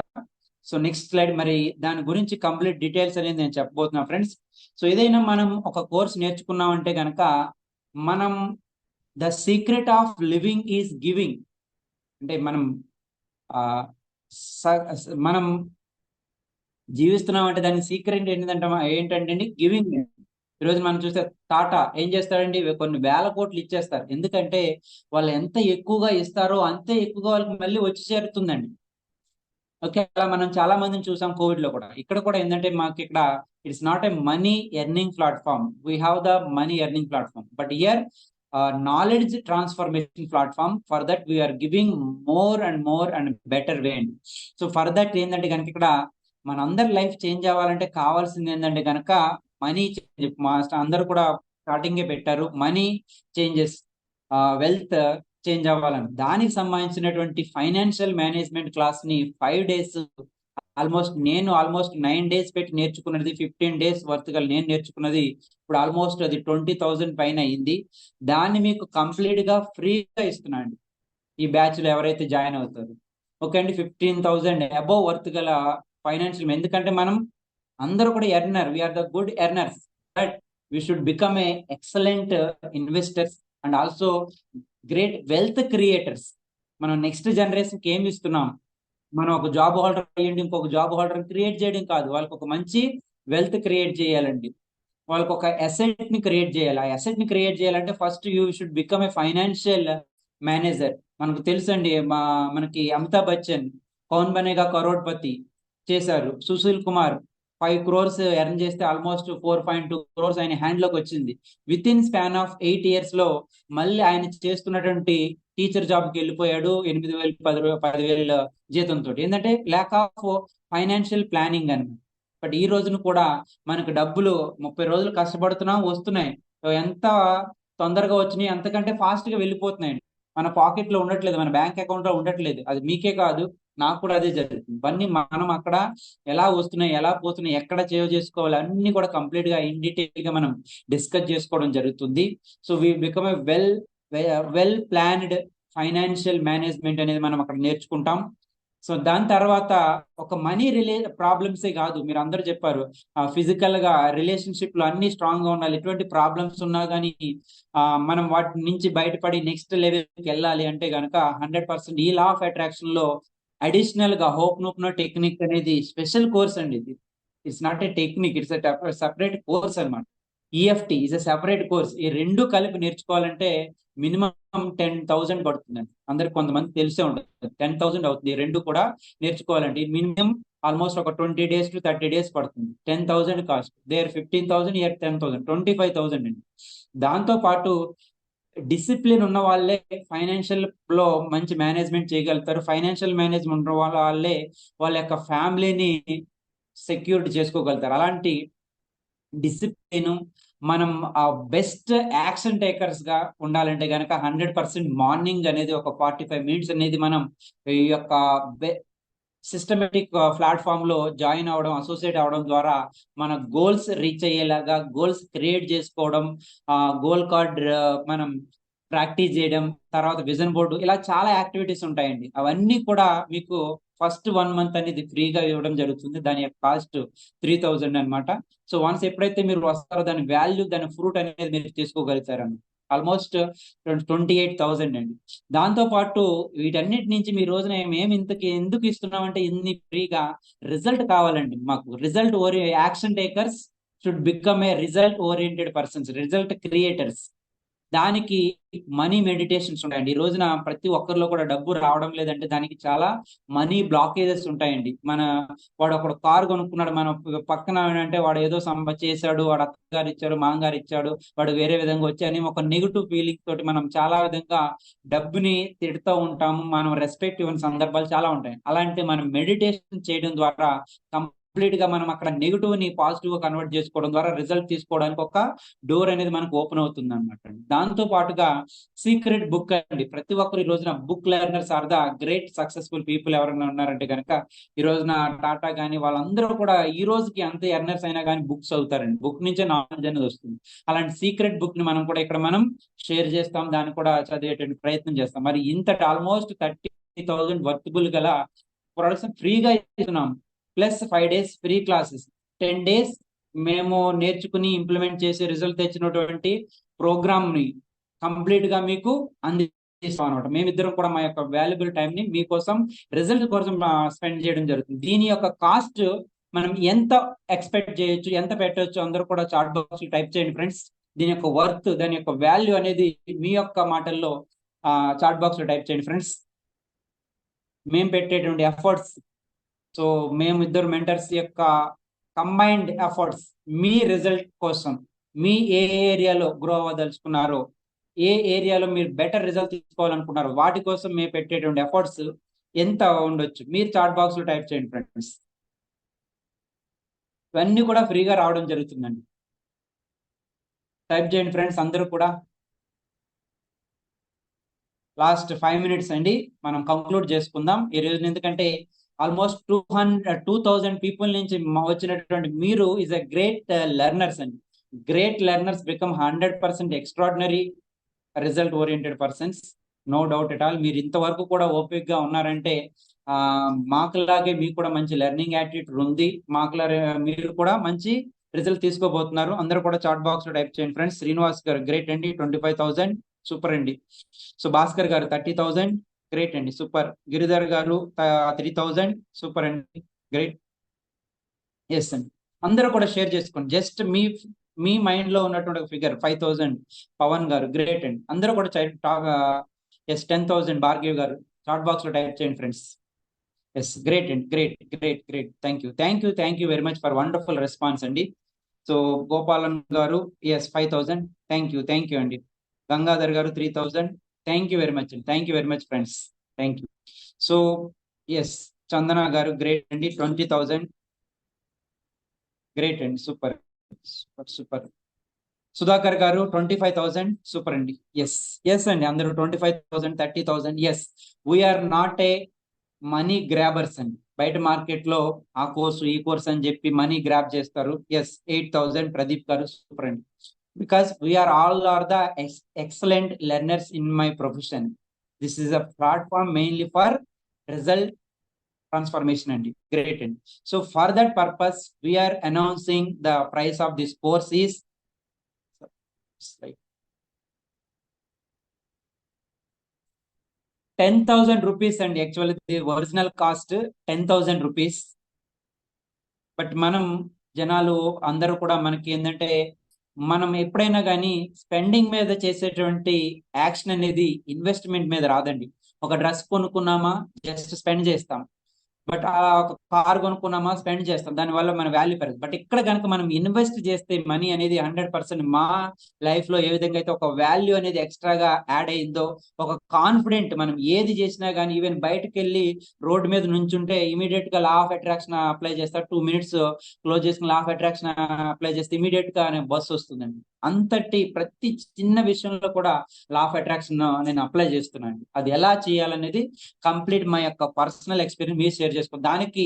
సో నెక్స్ట్ స్లైడ్, మరి దాని గురించి కంప్లీట్ డీటెయిల్స్ అనేది నేను చెప్పబోతున్నా ఫ్రెండ్స్. సో ఏదైనా మనం ఒక కోర్స్ నేర్చుకున్నామంటే కనుక మనం the secret of living is giving అంటే మనం జీవిస్తున్నాం అంటే దాని సీక్రెట్ ఏంటంటే గివింగ్. ఈరోజు మనం చూస్తే టాటా ఏం చేస్తారండి, కొన్ని వేల కోట్లు ఇచ్చేస్తారు. ఎందుకంటే వాళ్ళు ఎంత ఎక్కువగా ఇస్తారో అంతే ఎక్కువగా వాళ్ళకి మళ్ళీ వచ్చి చేరుతుందండి. ఓకే, అలా మనం చాలా మందిని చూసాం కోవిడ్ లో కూడా. ఇక్కడ కూడా ఏంటంటే మాకు ఇక్కడ it's not a money earning platform, we have the money earning platform, but here knowledge transformation platform. For that we're giving more and better way అండి. సో ఫర్ దట్ ఏంటంటే కనుక ఇక్కడ మనందరి లైఫ్ చేంజ్ అవ్వాలంటే కావాల్సింది ఏంటంటే కనుక మనీ చేంజ్. మా అందరూ కూడా స్టార్టింగే పెట్టారు, మనీ చేంజెస్, వెల్త్ చేంజ్ అవ్వాలని. దానికి సంబంధించినటువంటి ఫైనాన్షియల్ మేనేజ్మెంట్ క్లాస్ ని 5 days నేను ఆల్మోస్ట్ 9 days పెట్టి నేర్చుకున్నది 15 days వర్త్ గల నేను నేర్చుకున్నది ఇప్పుడు ఆల్మోస్ట్ అది 20,000 పైన అయింది. దాన్ని మీకు కంప్లీట్ గా ఫ్రీగా ఇస్తున్నాను ఈ బ్యాచ్ లో ఎవరైతే జాయిన్ అవుతారో. ఓకే అండి, 15,000 అబోవ్ వర్త్ గల ఫైనాన్షియల్. ఎందుకంటే మనం అందరూ కూడా earner, we are the good earners, but we should become a excellent investors and also great wealth creators. మనం నెక్స్ట్ జనరేషన్ కి ఏమి ఇస్తున్నాం? మనం ఒక జాబ్ హోల్డర్ అయ్యండి ఇంకొక జాబ్ హోల్డర్ క్రియేట్ చేయడం కాదు, వాళ్ళకి ఒక మంచి వెల్త్ క్రియేట్ చేయాలండి, వాళ్ళకి ఒక అసెట్ ని క్రియేట్ చేయాలి. ఆ అసెట్ ని క్రియేట్ చేయాలంటే first you should become A financial manager. మనకు తెలుసండి, మనకి అమితాబ్ బచ్చన్ కౌన్ బనేగా కరోడ్పతి చేశారు. సుశీల్ కుమార్ 5 crores ఎర్న్ చేస్తే ఆల్మోస్ట్ 4.2 crores ఆయన హ్యాండ్ లోకి వచ్చింది. With in span of 8 years లో మళ్ళీ ఆయన చేస్తున్నటువంటి టీచర్ జాబ్ కి వెళ్ళిపోయాడు 8,000 10,000 జీతంతో. ఏంటంటే ల్యాక్ ఆఫ్ ఫైనాన్షియల్ ప్లానింగ్ అని. బట్ ఈ రోజున కూడా మనకు డబ్బులు 30 రోజులు కష్టపడుతున్నాం, వస్తున్నాయి. ఎంత తొందరగా వచ్చినాయి అంతకంటే ఫాస్ట్ గా వెళ్ళిపోతున్నాయి. మన పాకెట్ లో ఉండట్లేదు, మన బ్యాంక్ అకౌంట్ లో ఉండట్లేదు. అది మీకే కాదు, నాకు కూడా అదే జరుగుతుంది. ఇవన్నీ మనం అక్కడ ఎలా వస్తున్నాయి, ఎలా పోతున్నాయి, ఎక్కడ సేవ్ చేసుకోవాలి, అన్ని కూడా కంప్లీట్ గా ఇన్ డీటెయిల్ గా మనం డిస్కస్ చేసుకోవడం జరుగుతుంది. So we become a well planned financial management అనేది మనం అక్కడ నేర్చుకుంటాం. సో దాని తర్వాత ఒక మనీ ప్రాబ్లమ్సే కాదు, మీరు అందరూ చెప్పారు ఫిజికల్ గా రిలేషన్షిప్ లో అన్ని స్ట్రాంగ్ గా ఉండాలి. ఎటువంటి ప్రాబ్లమ్స్ ఉన్నా కానీ మనం వాటి నుంచి బయటపడి నెక్స్ట్ లెవెల్కి వెళ్ళాలి అంటే గనక 100% ఈ లా ఆఫ్ అట్రాక్షన్ లో అడిషనల్ గా హోప్నోప్నో టెక్నిక్ అనేది స్పెషల్ కోర్స్ అండి. ఇది it's not a technique, it's separate course అనమాట. EFT is a separate course. ఈ రెండు కలిపి నేర్చుకోవాలంటే మినిమం 10,000 పడుతుందండి. అందరికి కొంతమంది తెలిసే ఉంటుంది, 10,000 అవుతుంది. ఈ రెండు కూడా నేర్చుకోవాలండి మినిమం ఆల్మోస్ట్ ఒక 20 days to 30 days పడుతుంది. 10,000 కాస్ట్, దేర్ 15,000, ఇయర్ 10,000, 25,000 అండి. దాంతో పాటు డిసిప్లిన్ ఉన్న వాళ్ళే ఫైనాన్షియల్ లో మంచి మేనేజ్మెంట్ చేయగలుగుతారు. ఫైనాన్షియల్ మేనేజ్మెంట్ ఉన్న వాళ్ళే వాళ్ళ యొక్క ఫ్యామిలీని సెక్యూరిటీ చేసుకోగలుగుతారు. అలాంటి డిసిప్లిన్ మనం ఆ బెస్ట్ యాక్షన్ టేకర్స్ గా ఉండాలంటే గనక 100% మార్నింగ్ అనేది ఒక 45 minutes అనేది మనం ఈ యొక్క సిస్టమేటిక్ ప్లాట్ఫామ్ లో జాయిన్ అవడం, అసోసియేట్ అవడం ద్వారా మన గోల్స్ రీచ్ అయ్యేలాగా గోల్స్ క్రియేట్ చేసుకోవడం, గోల్ కార్డ్ మనం ప్రాక్టీస్ చేయడం, తర్వాత విజన్ బోర్డు, ఇలా చాలా యాక్టివిటీస్ ఉంటాయండి. అవన్నీ కూడా మీకు ఫస్ట్ 1 month అనేది ఫ్రీగా ఇవ్వడం జరుగుతుంది. దాని యొక్క కాస్ట్ 3,000 అనమాట. సో వన్స్ ఎప్పుడైతే మీరు వస్తారో దాని వాల్యూ, దాని ఫ్రూట్ అనేది మీరు తీసుకోగలుగుతారని. ఆల్మోస్ట్ 28,000 అండి. దాంతో పాటు వీటన్నిటి నుంచి మీ రోజున మేము ఇంతకి ఎందుకు ఇస్తున్నామంటే ఇన్ని ఫ్రీగా రిజల్ట్ కావాలండి మాకు. Result action takers should become a result oriented persons, result creators. దానికి మనీ మెడిటేషన్స్ ఉంటాయండి. ఈ రోజున ప్రతి ఒక్కరిలో కూడా డబ్బు రావడం లేదంటే దానికి చాలా మనీ బ్లాకేజెస్ ఉంటాయండి. వాడు ఒకడు కారు కొనుక్కున్నాడు, మన పక్కన అంటే వాడు ఏదో చేశాడు, వాడు అత్తగారు ఇచ్చాడు, మామగారు ఇచ్చాడు, వాడు వేరే విధంగా వచ్చాయని ఒక నెగిటివ్ ఫీలింగ్ తోటి మనం చాలా విధంగా డబ్బుని తిడుతూ ఉంటాము. మనం రెస్పెక్ట్ ఇవ్వని సందర్భాలు చాలా ఉంటాయి. అలాంటి మనం మెడిటేషన్ చేయడం ద్వారా కంప్లీట్ గా మనం అక్కడ నెగిటివ్ ని పాజిటివ్ గా కన్వర్ట్ చేసుకోవడం ద్వారా రిజల్ట్ తీసుకోవడానికి ఒక డోర్ అనేది మనకు ఓపెన్ అవుతుంది అనమాట. దాంతో పాటుగా సీక్రెట్ బుక్ అండి. ప్రతి ఒక్కరు ఈ రోజున book learners are the great successful people ఎవరైనా ఉన్నారంటే కనుక ఈ రోజున టాటా కానీ వాళ్ళందరూ కూడా ఈ రోజుకి అంత ఎర్నర్స్ అయినా కానీ బుక్స్ అవుతారండి. బుక్ నుంచే నాలెడ్జ్ అనేది వస్తుంది. అలాంటి సీక్రెట్ బుక్ ని మనం కూడా ఇక్కడ మనం షేర్ చేస్తాం, దాన్ని కూడా చదివేటువంటి ప్రయత్నం చేస్తాం. మరి ఇంతటి ఆల్మోస్ట్ 30,000 వర్తబుల్ గల ప్రొడక్ట్స్ ఫ్రీగా ఇస్తున్నాం. Plus 5 days free classes, 10 days మేము నేర్చుకుని ఇంప్లిమెంట్ చేసి రిజల్ట్ తెచ్చినటువంటి ప్రోగ్రామ్ ని కంప్లీట్ గా మీకు అందిస్తాం అనమాట. మేమిద్దరం కూడా మా యొక్క వాల్యుబుల్ టైం ని మీకోసం రిజల్ట్ కోసం స్పెండ్ చేయడం జరుగుతుంది. దీని యొక్క కాస్ట్ మనం ఎంత ఎక్స్పెక్ట్ చేయొచ్చు, ఎంత పెట్టవచ్చు, అందరూ కూడా చాట్ బాక్స్ టైప్ చేయండి ఫ్రెండ్స్. దీని యొక్క వర్త్, దాని యొక్క వాల్యూ అనేది మీ యొక్క మాటల్లో చాట్ బాక్స్ లో టైప్ చేయండి ఫ్రెండ్స్. మేము పెట్టేటువంటి ఎఫర్ట్స్, సో మేము ఇద్దరు మెంటర్స్ యొక్క కంబైన్డ్ ఎఫర్ట్స్ మీ రిజల్ట్ కోసం, మీ ఏ ఏరియాలో గ్రో అవ్వదలుచుకున్నారో, ఏ ఏరియాలో మీరు బెటర్ రిజల్ట్ తీసుకోవాలనుకున్నారో వాటి కోసం మేము పెట్టేటువంటి ఎఫర్ట్స్ ఎంత ఉండొచ్చు మీరు చాట్ బాక్స్ లో టైప్ చేయండి ఫ్రెండ్స్. ఇవన్నీ కూడా ఫ్రీగా రావడం జరుగుతుందండి. టైప్ చేయండి ఫ్రెండ్స్ అందరూ కూడా. లాస్ట్ 5 minutes అండి, మనం కంక్లూడ్ చేసుకుందాం ఈ రోజు. ఎందుకంటే ఆల్మోస్ట్ 2000 పీపుల్ నుంచి వచ్చినటువంటి మీరు ఈజ్ అ గ్రేట్ లెర్నర్స్ అండి. Great learners become 100% extraordinary result oriented persons, no doubt at all. మీరు ఇంతవరకు కూడా ఓపిక్ గా ఉన్నారంటే మాకులాగే మీకు కూడా మంచి లెర్నింగ్ యాటిట్యూడ్ ఉంది. మీరు కూడా మంచి రిజల్ట్ తీసుకోబోతున్నారు. అందరూ కూడా చాట్ బాక్స్ లో టైప్ చేయండి ఫ్రెండ్స్. శ్రీనివాస్ గారు గ్రేట్ అండి, 25,000 సూపర్ అండి. సో భాస్కర్ గారు 30,000 గ్రేట్ అండి, సూపర్. గిరిధర్ గారు 3,000 సూపర్ అండి, గ్రేట్. ఎస్ అండి, అందరూ కూడా షేర్ చేసుకోండి. జస్ట్ మీ మైండ్ లో ఉన్నటువంటి ఫిగర్ 5,000. పవన్ గారు గ్రేట్ అండి, అందరూ కూడా 10,000. భార్గవ్ గారు చాట్ బాక్స్ లో టైప్ చేయండి ఫ్రెండ్స్. ఎస్, గ్రేట్ అండి, great great great. Thank you very much for wonderful response అండి. సో గోపాలన్ గారు ఎస్ 5,000, థ్యాంక్ యూ అండి. గంగాధర్ గారు 3,000, థ్యాంక్ యూ వెరీ మచ్ అండి, thank you very much friends, thank you. So yes, Chandana గారు great అండి, 20,000 great అండి, super super super. Sudhakar గారు 25,000 super అండి. ఎస్ అండి, అందరూ 25,000, 30,000. Yes, we are not a money grabbers అండి. బయట మార్కెట్ లో ఆ కోర్సు ఈ కోర్స్ అని చెప్పి మనీ గ్రాబ్ చేస్తారు. ఎస్, 8,000 ప్రదీప్ గారు సూపర్ అండి. Because we're are the excellent learners in my profession. This is a platform mainly for result transformation అండి, గ్రేట్ అండి. So for that purpose we're announcing the price of this course is 10,000 rupees అండి. Actually original cost 10,000 rupees. But మనం జనాలు అందరూ కూడా మనకి ఏంటంటే, మనం ఎప్పుడైనా కానీ స్పెండింగ్ మీద చేసేటువంటి యాక్షన్ అనేది ఇన్వెస్ట్మెంట్ మీద రాదండి. ఒక డ్రెస్ కొనుక్కున్నామా జస్ట్ స్పెండ్ చేస్తాం, బట్ ఆ ఒక కార్ కొనుక్కున్నామా స్పెండ్ చేస్తాం, దానివల్ల మన వాల్యూ పెరగదు. బట్ ఇక్కడ కనుక మనం ఇన్వెస్ట్ చేస్తే మనీ అనేది 100%, మా లైఫ్ లో ఏ విధంగా అయితే ఒక వాల్యూ అనేది ఎక్స్ట్రాగా యాడ్ అయిందో, ఒక కాన్ఫిడెంట్, మనం ఏది చేసినా కానీ ఈవెన్ బయటకు వెళ్ళి రోడ్డు మీద నుంచుంటే ఇమీడియట్ గా లా ఆఫ్ అట్రాక్షన్ అప్లై చేస్తారు. 2 minutes క్లోజ్ చేసుకుని లా ఆఫ్ అట్రాక్షన్ అప్లై చేస్తే ఇమీడియట్ గా బస్సు వస్తుందండి. అంతటి ప్రతి చిన్న విషయంలో కూడా లా ఆఫ్ అట్రాక్షన్ నేను అప్లై చేస్తున్నాను. అది ఎలా చేయాలనేది కంప్లీట్ మా యొక్క పర్సనల్ ఎక్స్పీరియన్స్ మీరు షేర్ చేసుకో. దానికి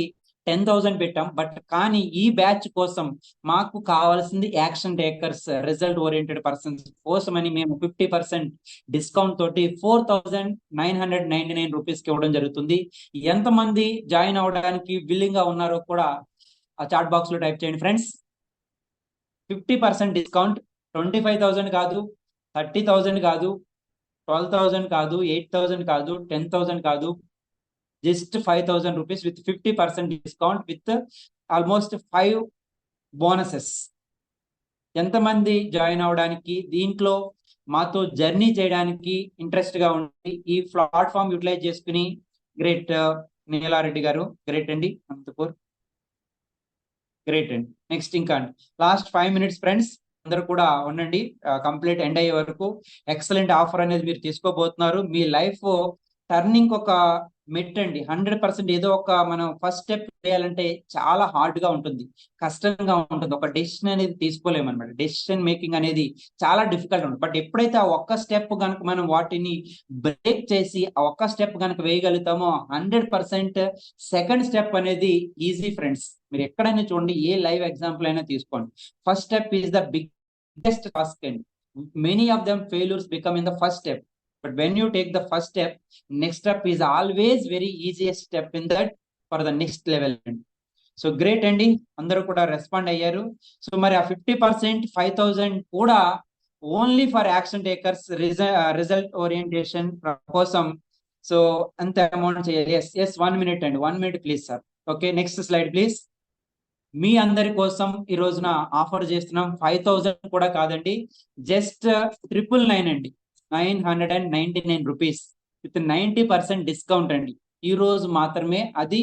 10,000 పెట్టాం. బట్ కానీ ఈ బ్యాచ్ కోసం మాకు కావాల్సింది action takers, result oriented persons కోసమని మేము 50% డిస్కౌంట్ తోటి 4,999 రూపీస్కి ఇవ్వడం జరుగుతుంది. ఎంతమంది జాయిన్ అవ్వడానికి విల్లింగ్ గా ఉన్నారో కూడా ఆ చాట్ బాక్స్ లో టైప్ చేయండి ఫ్రెండ్స్. 50% డిస్కౌంట్, 25,000 కాదు, 30,000 కాదు, 12,000 కాదు, 8,000 కాదు, 10,000 కాదు, just 5,000 rupees with 50% discount with almost 5 bonuses. ఎంతమంది జాయిన్ అవడానికి, దీంట్లో మాతో జర్నీ చేయడానికి ఇంట్రెస్ట్ గా ఉండి ఈ ప్లాట్ఫామ్ యూటిలైజ్ చేసుకుని, గ్రేట్ నీలారెడ్డి గారు గ్రేట్ అండి, అనంతపూర్ గ్రేట్ అండి. నెక్స్ట్ ఇంకా లాస్ట్ 5 minutes ఫ్రెండ్స్, అందరూ కూడా ఉండండి కంప్లీట్ ఎండ్ అయ్యే వరకు. ఎక్సలెంట్ ఆఫర్ అనేది మీరు తీసుకోబోతున్నారు. మీ లైఫ్ టర్నింగ్ ఒక మెట్ అండి. 100% ఏదో ఒక మనం ఫస్ట్ స్టెప్ వేయాలంటే చాలా హార్డ్ గా ఉంటుంది, కష్టంగా ఉంటుంది. ఒక డెసిషన్ అనేది తీసుకోలేము అనమాట. డెసిషన్ మేకింగ్ అనేది చాలా డిఫికల్ట్ ఉంటుంది. బట్ ఎప్పుడైతే ఆ ఒక్క స్టెప్ కనుక మనం వాటిని బ్రేక్ చేసి ఆ ఒక్క స్టెప్ కనుక వేయగలుగుతామో 100% సెకండ్ స్టెప్ అనేది ఈజీ ఫ్రెండ్స్. మీరు ఎక్కడైనా చూడండి, ఏ లైవ్ ఎగ్జాంపుల్ అయినా తీసుకోండి, first step is the biggest task అండి. Many of them failures become in the first step. But when you take the first step, next step is always very easiest step in that for the next level. So great అండి, అందరూ కూడా respond అయ్యారు. So మరి ఆ 50% 5,000 కూడా only for action takers, result orientation కోసం. So అంత amount చేయాలి. ఎస్ 1 minute అండి, 1 minute please sir. Okay, next slide please. మీ అందరి కోసం ఈ రోజున ఆఫర్ చేస్తున్నాం. 5,000 కూడా కాదండి, జస్ట్ 999 అండి, 999 రూపీస్ విత్ 90% డిస్కౌంట్ అండి. ఈ రోజు మాత్రమే, అది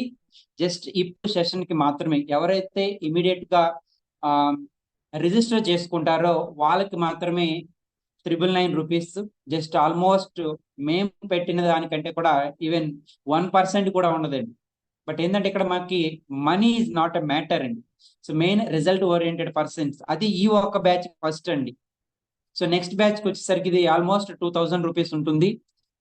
జస్ట్ ఇప్పుడు సెషన్ కి మాత్రమే. ఎవరైతే ఇమీడియట్ గా రిజిస్టర్ చేసుకుంటారో వాళ్ళకి మాత్రమే 999 రూపీస్. జస్ట్ ఆల్మోస్ట్ మేము పెట్టిన దానికంటే కూడా ఈవెన్ 1% కూడా ఉండదండి. బట్ ఏంటంటే ఇక్కడ మనకి money is not a matter అండి. So main result oriented persons, అది ఈ ఒక్క బ్యాచ్ ఫస్ట్ అండి. సో నెక్స్ట్ బ్యాచ్ కి వచ్చేసరికి ఇది ఆల్మోస్ట్ 2,000 రూపీస్ ఉంటుంది.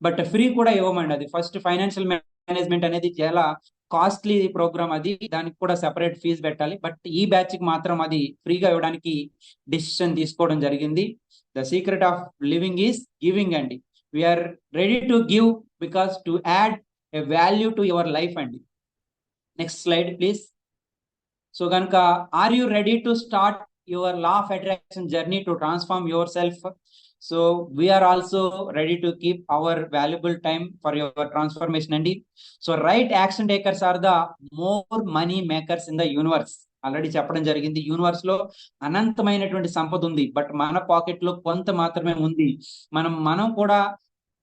బట్ ఫ్రీ కూడా ఇవ్వమండి. అది ఫస్ట్ ఫైనాన్షియల్ మేనేజ్మెంట్ అనేది చాలా కాస్ట్లీ ప్రోగ్రామ్ అది, దానికి కూడా సెపరేట్ ఫీజు పెట్టాలి. బట్ ఈ బ్యాచ్ కి మాత్రం అది ఫ్రీగా ఇవ్వడానికి డిసిషన్ తీసుకోవడం జరిగింది. The secret of living is giving అండి. We are ready to give because to add a value to your life అండి. Next slide please. సో కనుక are you ready to start your law of attraction journey to transform yourself? So we are also ready to keep our valuable time for your transformation అండి. So right action takers are the more money makers in the universe. Already చెప్పడం జరిగింది, universe లో అనంతమైనటువంటి సంపద ఉంది, but మన pocket లో కొంత మాత్రమే ఉంది. మనం కూడా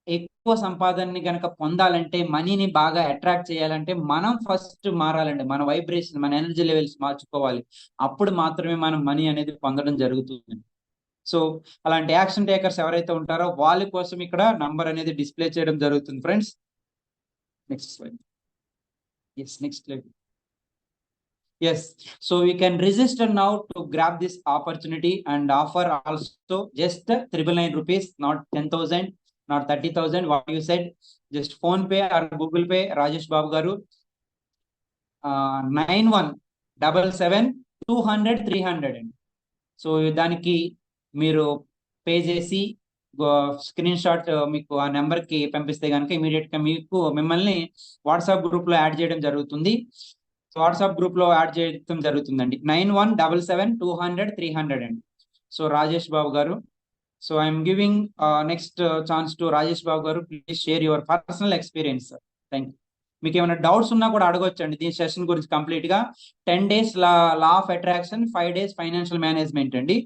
ఎక్కువ సంపాదనని గనక పొందాలంటే, మనీని బాగా అట్రాక్ట్ చేయాలంటే మనం ఫస్ట్ మారాలండి. మన వైబ్రేషన్, మన ఎనర్జీ లెవెల్స్ మార్చుకోవాలి. అప్పుడు మాత్రమే మనం మనీ అనేది పొందడం జరుగుతుంది. సో అలాంటి యాక్షన్ టేకర్స్ ఎవరైతే ఉంటారో వాళ్ళ కోసం ఇక్కడ నంబర్ అనేది డిస్ప్లే చేయడం జరుగుతుంది friends. Next slide. Yes, next slide. Yes, so we can register now to grab this opportunity and offer also just 999 rupees, not 10,000, not 30,000. What you said, just Phone Pay or Google Pay, Rajesh Babu Garu, 9177 200 300. So దానికి మీరు pay చేసి screen shot మీకు ఆ number కి పంపిస్తే కనుక immediate గా మిమ్మల్ని వాట్సాప్ గ్రూప్ లో యాడ్ చేయడం జరుగుతుంది. సో వాట్సాప్ గ్రూప్ లో యాడ్ చేయడం జరుగుతుందండి. 9177 200 300 అండి. So Rajesh Babu garu, so I'm giving next chance to Rajesh Babu గారు. Please share your personal experience. Thank you. మీకు ఏమైనా డౌట్స్ ఉన్నా కూడా అడగొచ్చు అండి దీని సెషన్ గురించి. కంప్లీట్ గా 10 days law of attraction, 5 days financial management అండి.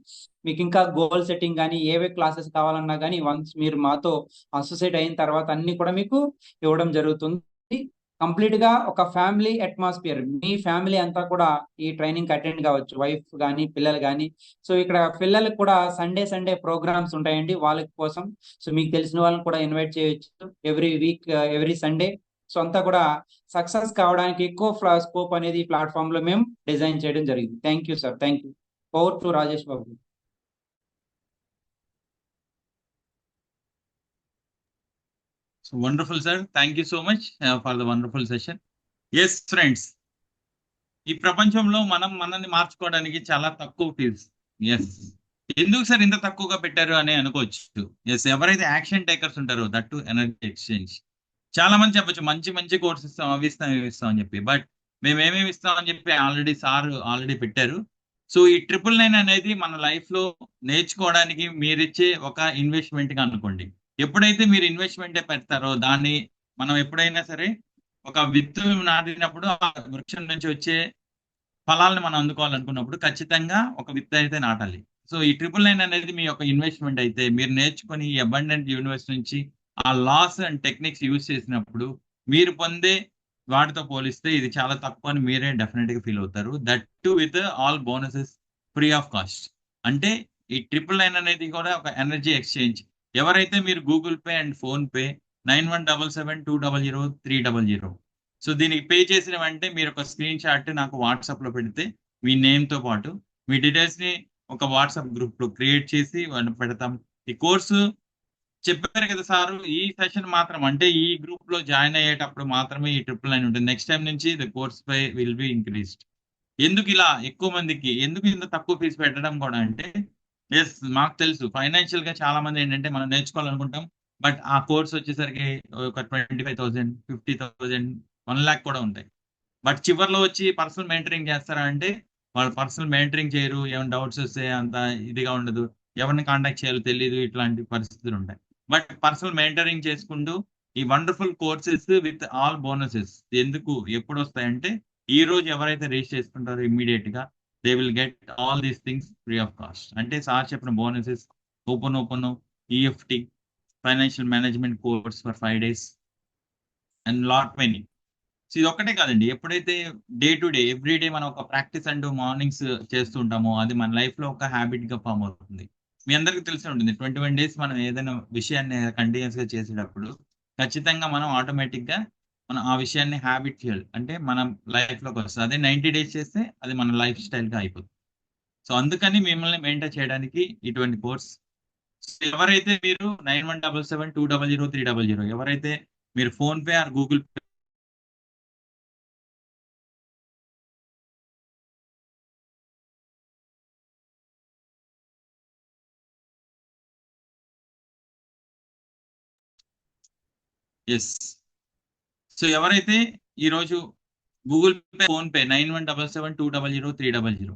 మీకు ఇంకా గోల్ సెట్టింగ్ కానీ ఏవే క్లాసెస్ కావాలన్నా కానీ వన్స్ మీరు మాతో అసోసియేట్ అయిన తర్వాత అన్ని కూడా మీకు ఇవ్వడం జరుగుతుంది. కంప్లీట్ గా ఒక ఫ్యామిలీ అట్మాస్ఫియర్, మీ ఫ్యామిలీ అంతా కూడా ఈ ట్రైనింగ్ అటెండ్ కావచ్చు, వైఫ్ కానీ పిల్లలు కానీ. సో ఇక్కడ పిల్లలకు కూడా సండే ప్రోగ్రామ్స్ ఉంటాయండి వాళ్ళ కోసం. సో మీకు తెలిసిన వాళ్ళని కూడా ఇన్వైట్ చేయొచ్చు every week, every Sunday. So అంతా కూడా సక్సెస్ కావడానికి ఎక్కువ స్కోప్ అనేది ఈ ప్లాట్ఫామ్ లో మేము డిజైన్ చేయడం జరిగింది. Thank you sir, thank you. Over to Rajesh Babu. So wonderful, sir. Thank you so much for the wonderful session. Yes, friends. ఈ ప్రపంచంలో మనల్ని మార్చుకోవడానికి చాలా తక్కువ ఫీజు. ఎస్, ఎందుకు సార్ ఇంత తక్కువగా పెట్టారు అని అనుకోవచ్చు. ఎస్, ఎవరైతే యాక్షన్ టేకర్స్ ఉంటారో, దట్టు ఎనర్జీ ఎక్స్చేంజ్. చాలా మంది చెప్పొచ్చు మంచి మంచి కోర్స్ ఇస్తాం, అవి ఇస్తాం, ఇవి ఇస్తాం అని చెప్పి. బట్ మేము ఏమేమి ఇస్తాం అని చెప్పి సార్ ఆల్రెడీ పెట్టారు. సో ఈ 999 అనేది మన లైఫ్ లో నేర్చుకోవడానికి మీరిచ్చే ఒక ఇన్వెస్ట్మెంట్ గా అనుకోండి. ఎప్పుడైతే మీరు ఇన్వెస్ట్మెంట్ పెడతారో దాన్ని మనం ఎప్పుడైనా సరే ఒక విత్తు నాటినప్పుడు ఆ వృక్షం నుంచి వచ్చే ఫలాలను మనం అందుకోవాలనుకున్నప్పుడు ఖచ్చితంగా ఒక విత్తు అయితే నాటాలి. సో ఈ 999 అనేది మీ యొక్క ఇన్వెస్ట్మెంట్ అయితే మీరు నేర్చుకొని ఈ అబండెంట్ యూనివర్స్ నుంచి ఆ లాస్ అండ్ టెక్నిక్స్ యూజ్ చేసినప్పుడు మీరు పొందే వాటితో పోలిస్తే ఇది చాలా తక్కువ అని మీరే డెఫినెట్ గా ఫీల్ అవుతారు. That to with all bonuses free of cost. అంటే ఈ 999 అనేది కూడా ఒక ఎనర్జీ ఎక్స్చేంజ్. ఎవరైతే మీరు Google pay and phone pay 9177 200 300, so దీనికి పే చేసిన వెంటనే మీరు ఒక స్క్రీన్ షాట్ నాకు వాట్సాప్ లో పెడితే మీ నేమ్ తో పాటు మీ డీటెయిల్స్ ని ఒక వాట్సాప్ గ్రూప్ లో క్రియేట్ చేసి పెడతాం. ఈ కోర్సు చెప్పారు కదా సార్, ఈ సెషన్ మాత్రం అంటే ఈ గ్రూప్ లో జాయిన్ అయ్యేటప్పుడు మాత్రమే ఈ 999 ఉంటుంది. నెక్స్ట్ టైం నుంచి ద కోర్స్ పై విల్ బి ఇంక్రీస్డ్. ఎందుకు ఇలా ఎక్కువ మందికి ఎందుకు ఇంత తక్కువ ఫీజు పెట్టడం కూడా అంటే, ఎస్ మాకు తెలుసు ఫైనాన్షియల్ గా చాలా మంది ఏంటంటే మనం నేర్చుకోవాలనుకుంటాం, బట్ ఆ కోర్స్ వచ్చేసరికి ఒక 25,000 50,000 1 lakh కూడా ఉంటాయి. బట్ చివరిలో వచ్చి పర్సనల్ మెంటరింగ్ చేస్తారా అంటే వాళ్ళు పర్సనల్ మెంటరింగ్ చేయరు, ఏమైనా డౌట్స్ వస్తే అంత ఇదిగా ఉండదు, ఎవరిని కాంటాక్ట్ చేయాలో తెలియదు, ఇట్లాంటి పరిస్థితులు ఉంటాయి. బట్ పర్సనల్ మెంటరింగ్ చేసుకుంటూ ఈ wonderful courses with all bonuses ఎందుకు ఎప్పుడు వస్తాయంటే, ఈ రోజు ఎవరైతే రిజిస్టర్ చేసుకుంటారో ఇమ్మీడియట్ గా they will get all these things free of cost. అంటే సార్ చెప్పిన bonuses open EFT financial management course for 5 days and lot many. So ఇది ఒక్కటే కాదండి, ఎప్పుడైతే day to day every day మనం ఒక ప్రాక్టీస్ అంటూ మార్నింగ్స్ చేస్తూ ఉంటామో అది మన లైఫ్ లో ఒక హ్యాబిట్ గా ఫామ్ అవుతుంది. మీ అందరికీ తెలిసి ఉంటుంది 21 days మనం ఏదైనా విషయాన్ని కంటిన్యూస్ గా చేసేటప్పుడు ఖచ్చితంగా మనం ఆటోమేటిక్ గా మనం ఆ విషయాన్ని హ్యాబిట్ చేయాలి, అంటే మనం లైఫ్ లోకి వస్తుంది. అదే 90 days చేస్తే అది మన లైఫ్ స్టైల్ గా అయిపోతుంది. సో అందుకని మిమ్మల్ని మెయింటైన్ చేయడానికి ఇటువంటి కోర్స్. ఎవరైతే మీరు 9177 200 300, ఎవరైతే మీరు PhonePe or Google Pay yes. So ఎవరైతే ఈరోజు Google Pay, PhonePe 9177200300,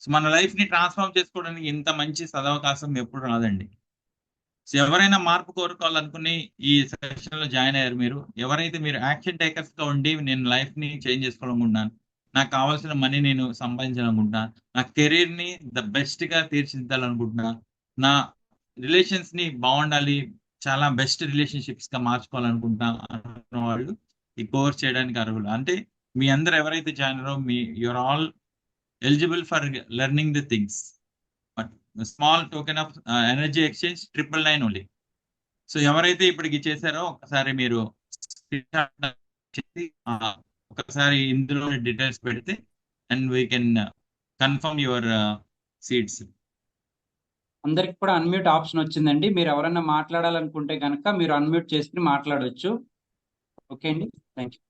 so మన లైఫ్ ని ట్రాన్స్ఫార్మ్ చేసుకోవడానికి ఇంత మంచి సదవకాశం ఎప్పుడు రాదండి. సో ఎవరైనా మార్పు కోరుకోవాలనుకుని ఈ సెషన్ లో జాయిన్ అయ్యారు మీరు, ఎవరైతే మీరు యాక్షన్ టేకర్స్ గా ఉండి నేను లైఫ్ ని చేంజ్ చేసుకోవాలనుకుంటున్నాను, నాకు కావాల్సిన మనీ నేను సంపాదించాలనుకుంటున్నాను, నా కెరీర్ ని ద బెస్ట్ గా తీర్చిదిద్దాలనుకుంటున్నా, నా రిలేషన్స్ ని బాగుండాలి, చాలా బెస్ట్ రిలేషన్షిప్స్ గా మార్చుకోవాలనుకుంటున్నా అనుకున్న వాళ్ళు ఈ కోర్స్ చేయడానికి అర్హులు. అంటే మీ అందరు ఎవరైతే జాయిన్ అయ్యారో you are all eligible for learning the things. Small token of energy exchange 999 only. So ఎవరైతే ఇప్పటికి చేశారో ఒకసారి మీరు ఒకసారి ఇందులో డీటెయిల్స్ పెడితే and we can confirm your seats. అందరికి కూడా అన్మ్యూట్ ఆప్షన్ వచ్చిందండి. మీరు ఎవరైనా మాట్లాడాలనుకుంటే కనుక మీరు అన్మ్యూట్ చేసుకుని మాట్లాడవచ్చు. ఓకే అండి, థ్యాంక్ యూ.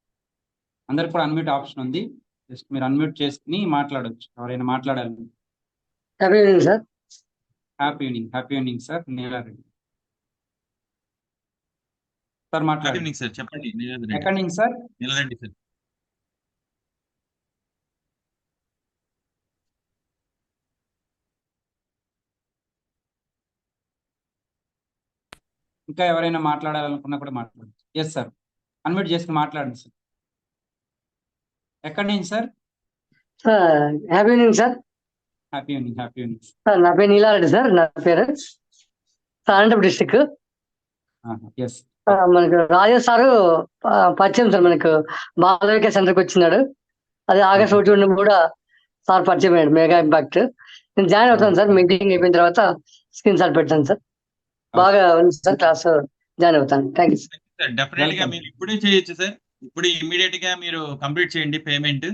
అందరికి కూడా అన్మ్యూట్ ఆప్షన్ ఉంది, జస్ట్ మీరు అన్మ్యూట్ చేసుకుని మాట్లాడవచ్చు ఎవరైనా మాట్లాడాలి. Happy evening sir. Happy evening sir. Neela Reddy sir good మాట్లాడండి. ఈవినింగ్ సార్, చెప్పండి. ఎక్కడి నుంచి సార్? నీలారెడ్డి సార్. ఇంకా ఎవరైనా మాట్లాడాలనుకున్నా కూడా మాట్లాడచ్చు. ఎస్ సార్, అన్మ్యూట్ చేసుకుని మాట్లాడండి సార్. ఎక్కడి నుంచి sir? Happy evening sir. Happy evening sir నా పేరు నీలారెడ్డి సార్. నా పేరు అనంతపురం డిస్టిక్. ఎస్ మనకు రాజేష్ సారు పరిచయం సార్. మనకు బాలవిక సెంటర్కి వచ్చినాడు. అది ఆగస్ట్ 1 కూడా సార్ పరిచయం అయ్యాడు, మెగా ఇంపాక్ట్. నేను జాయిన్ అవుతాను సార్. మీటింగ్ అయిపోయిన తర్వాత స్క్రీన్ షాట్ పెడతాను సార్. బాగా ఉంది సార్ క్లాస్, జాయిన్ అవుతాను. Thank you sir. డెఫినెట్ గా మీరు ఇప్పుడే చేయొచ్చు సార్. ఇప్పుడు ఇమీడియట్ గా మీరు కంప్లీట్ చేయండి పేమెంట్.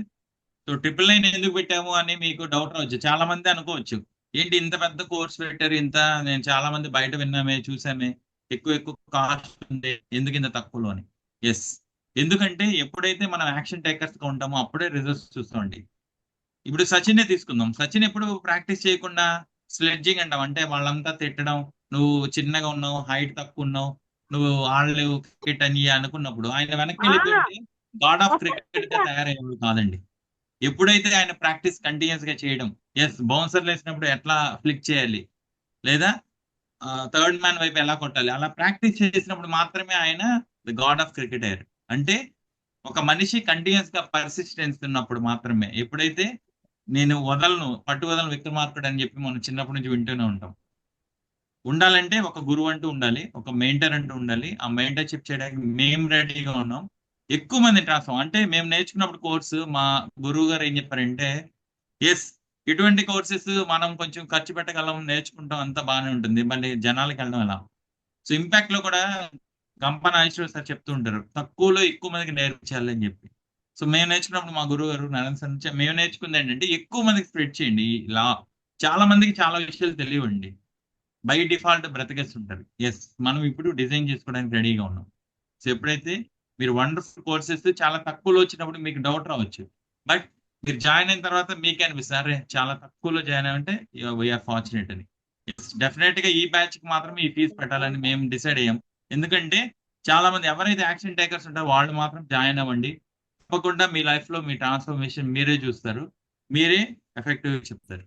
సో 999 ఎందుకు పెట్టాము అని మీకు డౌట్ రావచ్చు. చాలా మంది అనుకోవచ్చు, ఏంటి ఇంత పెద్ద కోర్స్ పెట్టారు, ఇంత నేను చాలా మంది బయట విన్నామే చూసామే, ఎక్కువ కాస్ట్ ఉంది, ఎందుకు ఇంత తక్కువలో అని. ఎస్, ఎందుకంటే ఎప్పుడైతే మనం యాక్షన్ టేకర్స్ గా ఉంటామో అప్పుడే రిజల్ట్స్ చూస్తామండి. ఇప్పుడు సచిన్ తీసుకుందాం. సచిన్ ఎప్పుడు ప్రాక్టీస్ చేయకుండా స్లెడ్జింగ్ అంటాం, అంటే వాళ్ళంతా తిట్టడం, నువ్వు చిన్నగా ఉన్నావు, హైట్ తక్కువ ఉన్నావు, నువ్వు ఆడలేవు క్రికెట్ అని అనుకున్నప్పుడు ఆయన వెనక్కి వెళ్ళిపోతే గాడ్ ఆఫ్ క్రికెట్ గా తయారయ్యేవాడు కాదండి. ఎప్పుడైతే ఆయన ప్రాక్టీస్ కంటిన్యూస్ గా చేయడం, ఎస్ బౌన్సర్లు వేసినప్పుడు ఎట్లా ఫ్లిక్ చేయాలి, లేదా థర్డ్ మ్యాన్ వైపు ఎలా కొట్టాలి, అలా ప్రాక్టీస్ చేసినప్పుడు మాత్రమే ఆయన ది గాడ్ ఆఫ్ క్రికెట్ అయ్యారు. అంటే ఒక మనిషి కంటిన్యూస్ గా పర్సిస్టెన్స్ ఉన్నప్పుడు మాత్రమే. ఎప్పుడైతే నేను పట్టు వదలను విక్రమార్కుడు అని చెప్పి మనం చిన్నప్పటి నుంచి వింటూనే ఉంటాం. ఉండాలంటే ఒక గురువు అంటూ ఉండాలి, ఒక మెంటర్ అంటూ ఉండాలి. ఆ మెంటర్షిప్ చేయడానికి మేము రెడీగా ఉన్నాం. ఎక్కువ మంది ట్రాన్స్ఫార్మ్ అంటే మేము నేర్చుకున్నప్పుడు కోర్సు మా గురువు గారు ఏం చెప్పారంటే, ఎస్ ఇటువంటి కోర్సెస్ మనం కొంచెం ఖర్చు పెట్టగలం, నేర్చుకుంటాం, అంతా బాగానే ఉంటుంది, మళ్ళీ జనాలకి వెళ్ళడం ఎలా. సో ఇంపాక్ట్ లో కూడా గంప నాగేశ్వర సార్ చెప్తూ ఉంటారు, తక్కువలో ఎక్కువ మందికి నేర్పించాలి అని చెప్పి. సో మేము నేర్చుకున్నప్పుడు మా గురువు గారు నరేంద్ర సార్ నుంచి మేము నేర్చుకుంది ఏంటంటే, ఎక్కువ మందికి స్ప్రెడ్ చేయండి ఇలా. చాలా మందికి చాలా విషయాలు తెలియవండి, బై డిఫాల్ట్ బ్రతికేస్తుంటారు. ఎస్, మనం ఇప్పుడు డిజైన్ చేసుకోవడానికి రెడీగా ఉన్నాం. సో ఎప్పుడైతే మీరు వండర్ఫుల్ కోర్సెస్ చాలా తక్కువలో వచ్చినప్పుడు మీకు డౌట్ రావచ్చు, బట్ మీరు జాయిన్ అయిన తర్వాత మీకే అనిపిస్తుంది, అరే చాలా తక్కువలో జాయిన్ అయ్యంటే వీఆర్ ఫార్చునేట్ అని. డెఫినెట్ గా ఈ బ్యాచ్ కి మాత్రమే ఈ ఫీజు పెట్టాలని మేము డిసైడ్ అయ్యాం. ఎందుకంటే చాలా మంది ఎవరైతే యాక్షన్ టేకర్స్ ఉంటారో వాళ్ళు మాత్రం జాయిన్ అవ్వండి. తప్పకుండా మీ లైఫ్ లో మీ ట్రాన్స్ఫర్మేషన్ మీరే చూస్తారు, మీరే ఎఫెక్టివ్ చెప్తారు.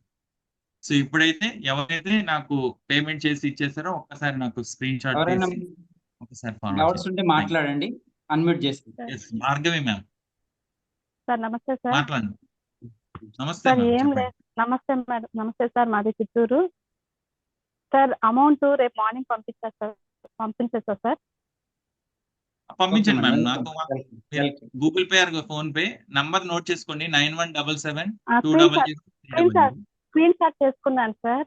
సో ఇప్పుడైతే ఎవరైతే నాకు పేమెంట్ చేసి ఇచ్చేసారో ఒక్కసారి నాకు స్క్రీన్ షాట్ తీసి ఒకసారి డౌట్స్ ఉంటే మాట్లాడండి, అన్మ్యూట్ చేసి. భార్గవి మ్యామ్ సార్ నమస్తే సార్. మాట్లాడండి. నమస్తే సార్ మ్యామ్, ఏం చెప్పండి. లేదు, నమస్తే మేడం. నమస్తే సార్, మాది చిత్తూరు సార్. అమౌంట్ రేపు మార్నింగ్ పంపించేస్తా సార్. పంపించండి మ్యామ్. నాకు Google Pay or PhonePe number note చేసుకోండి, 9177 200. స్క్రీన్ షాట్ చేసుకున్నాను సార్.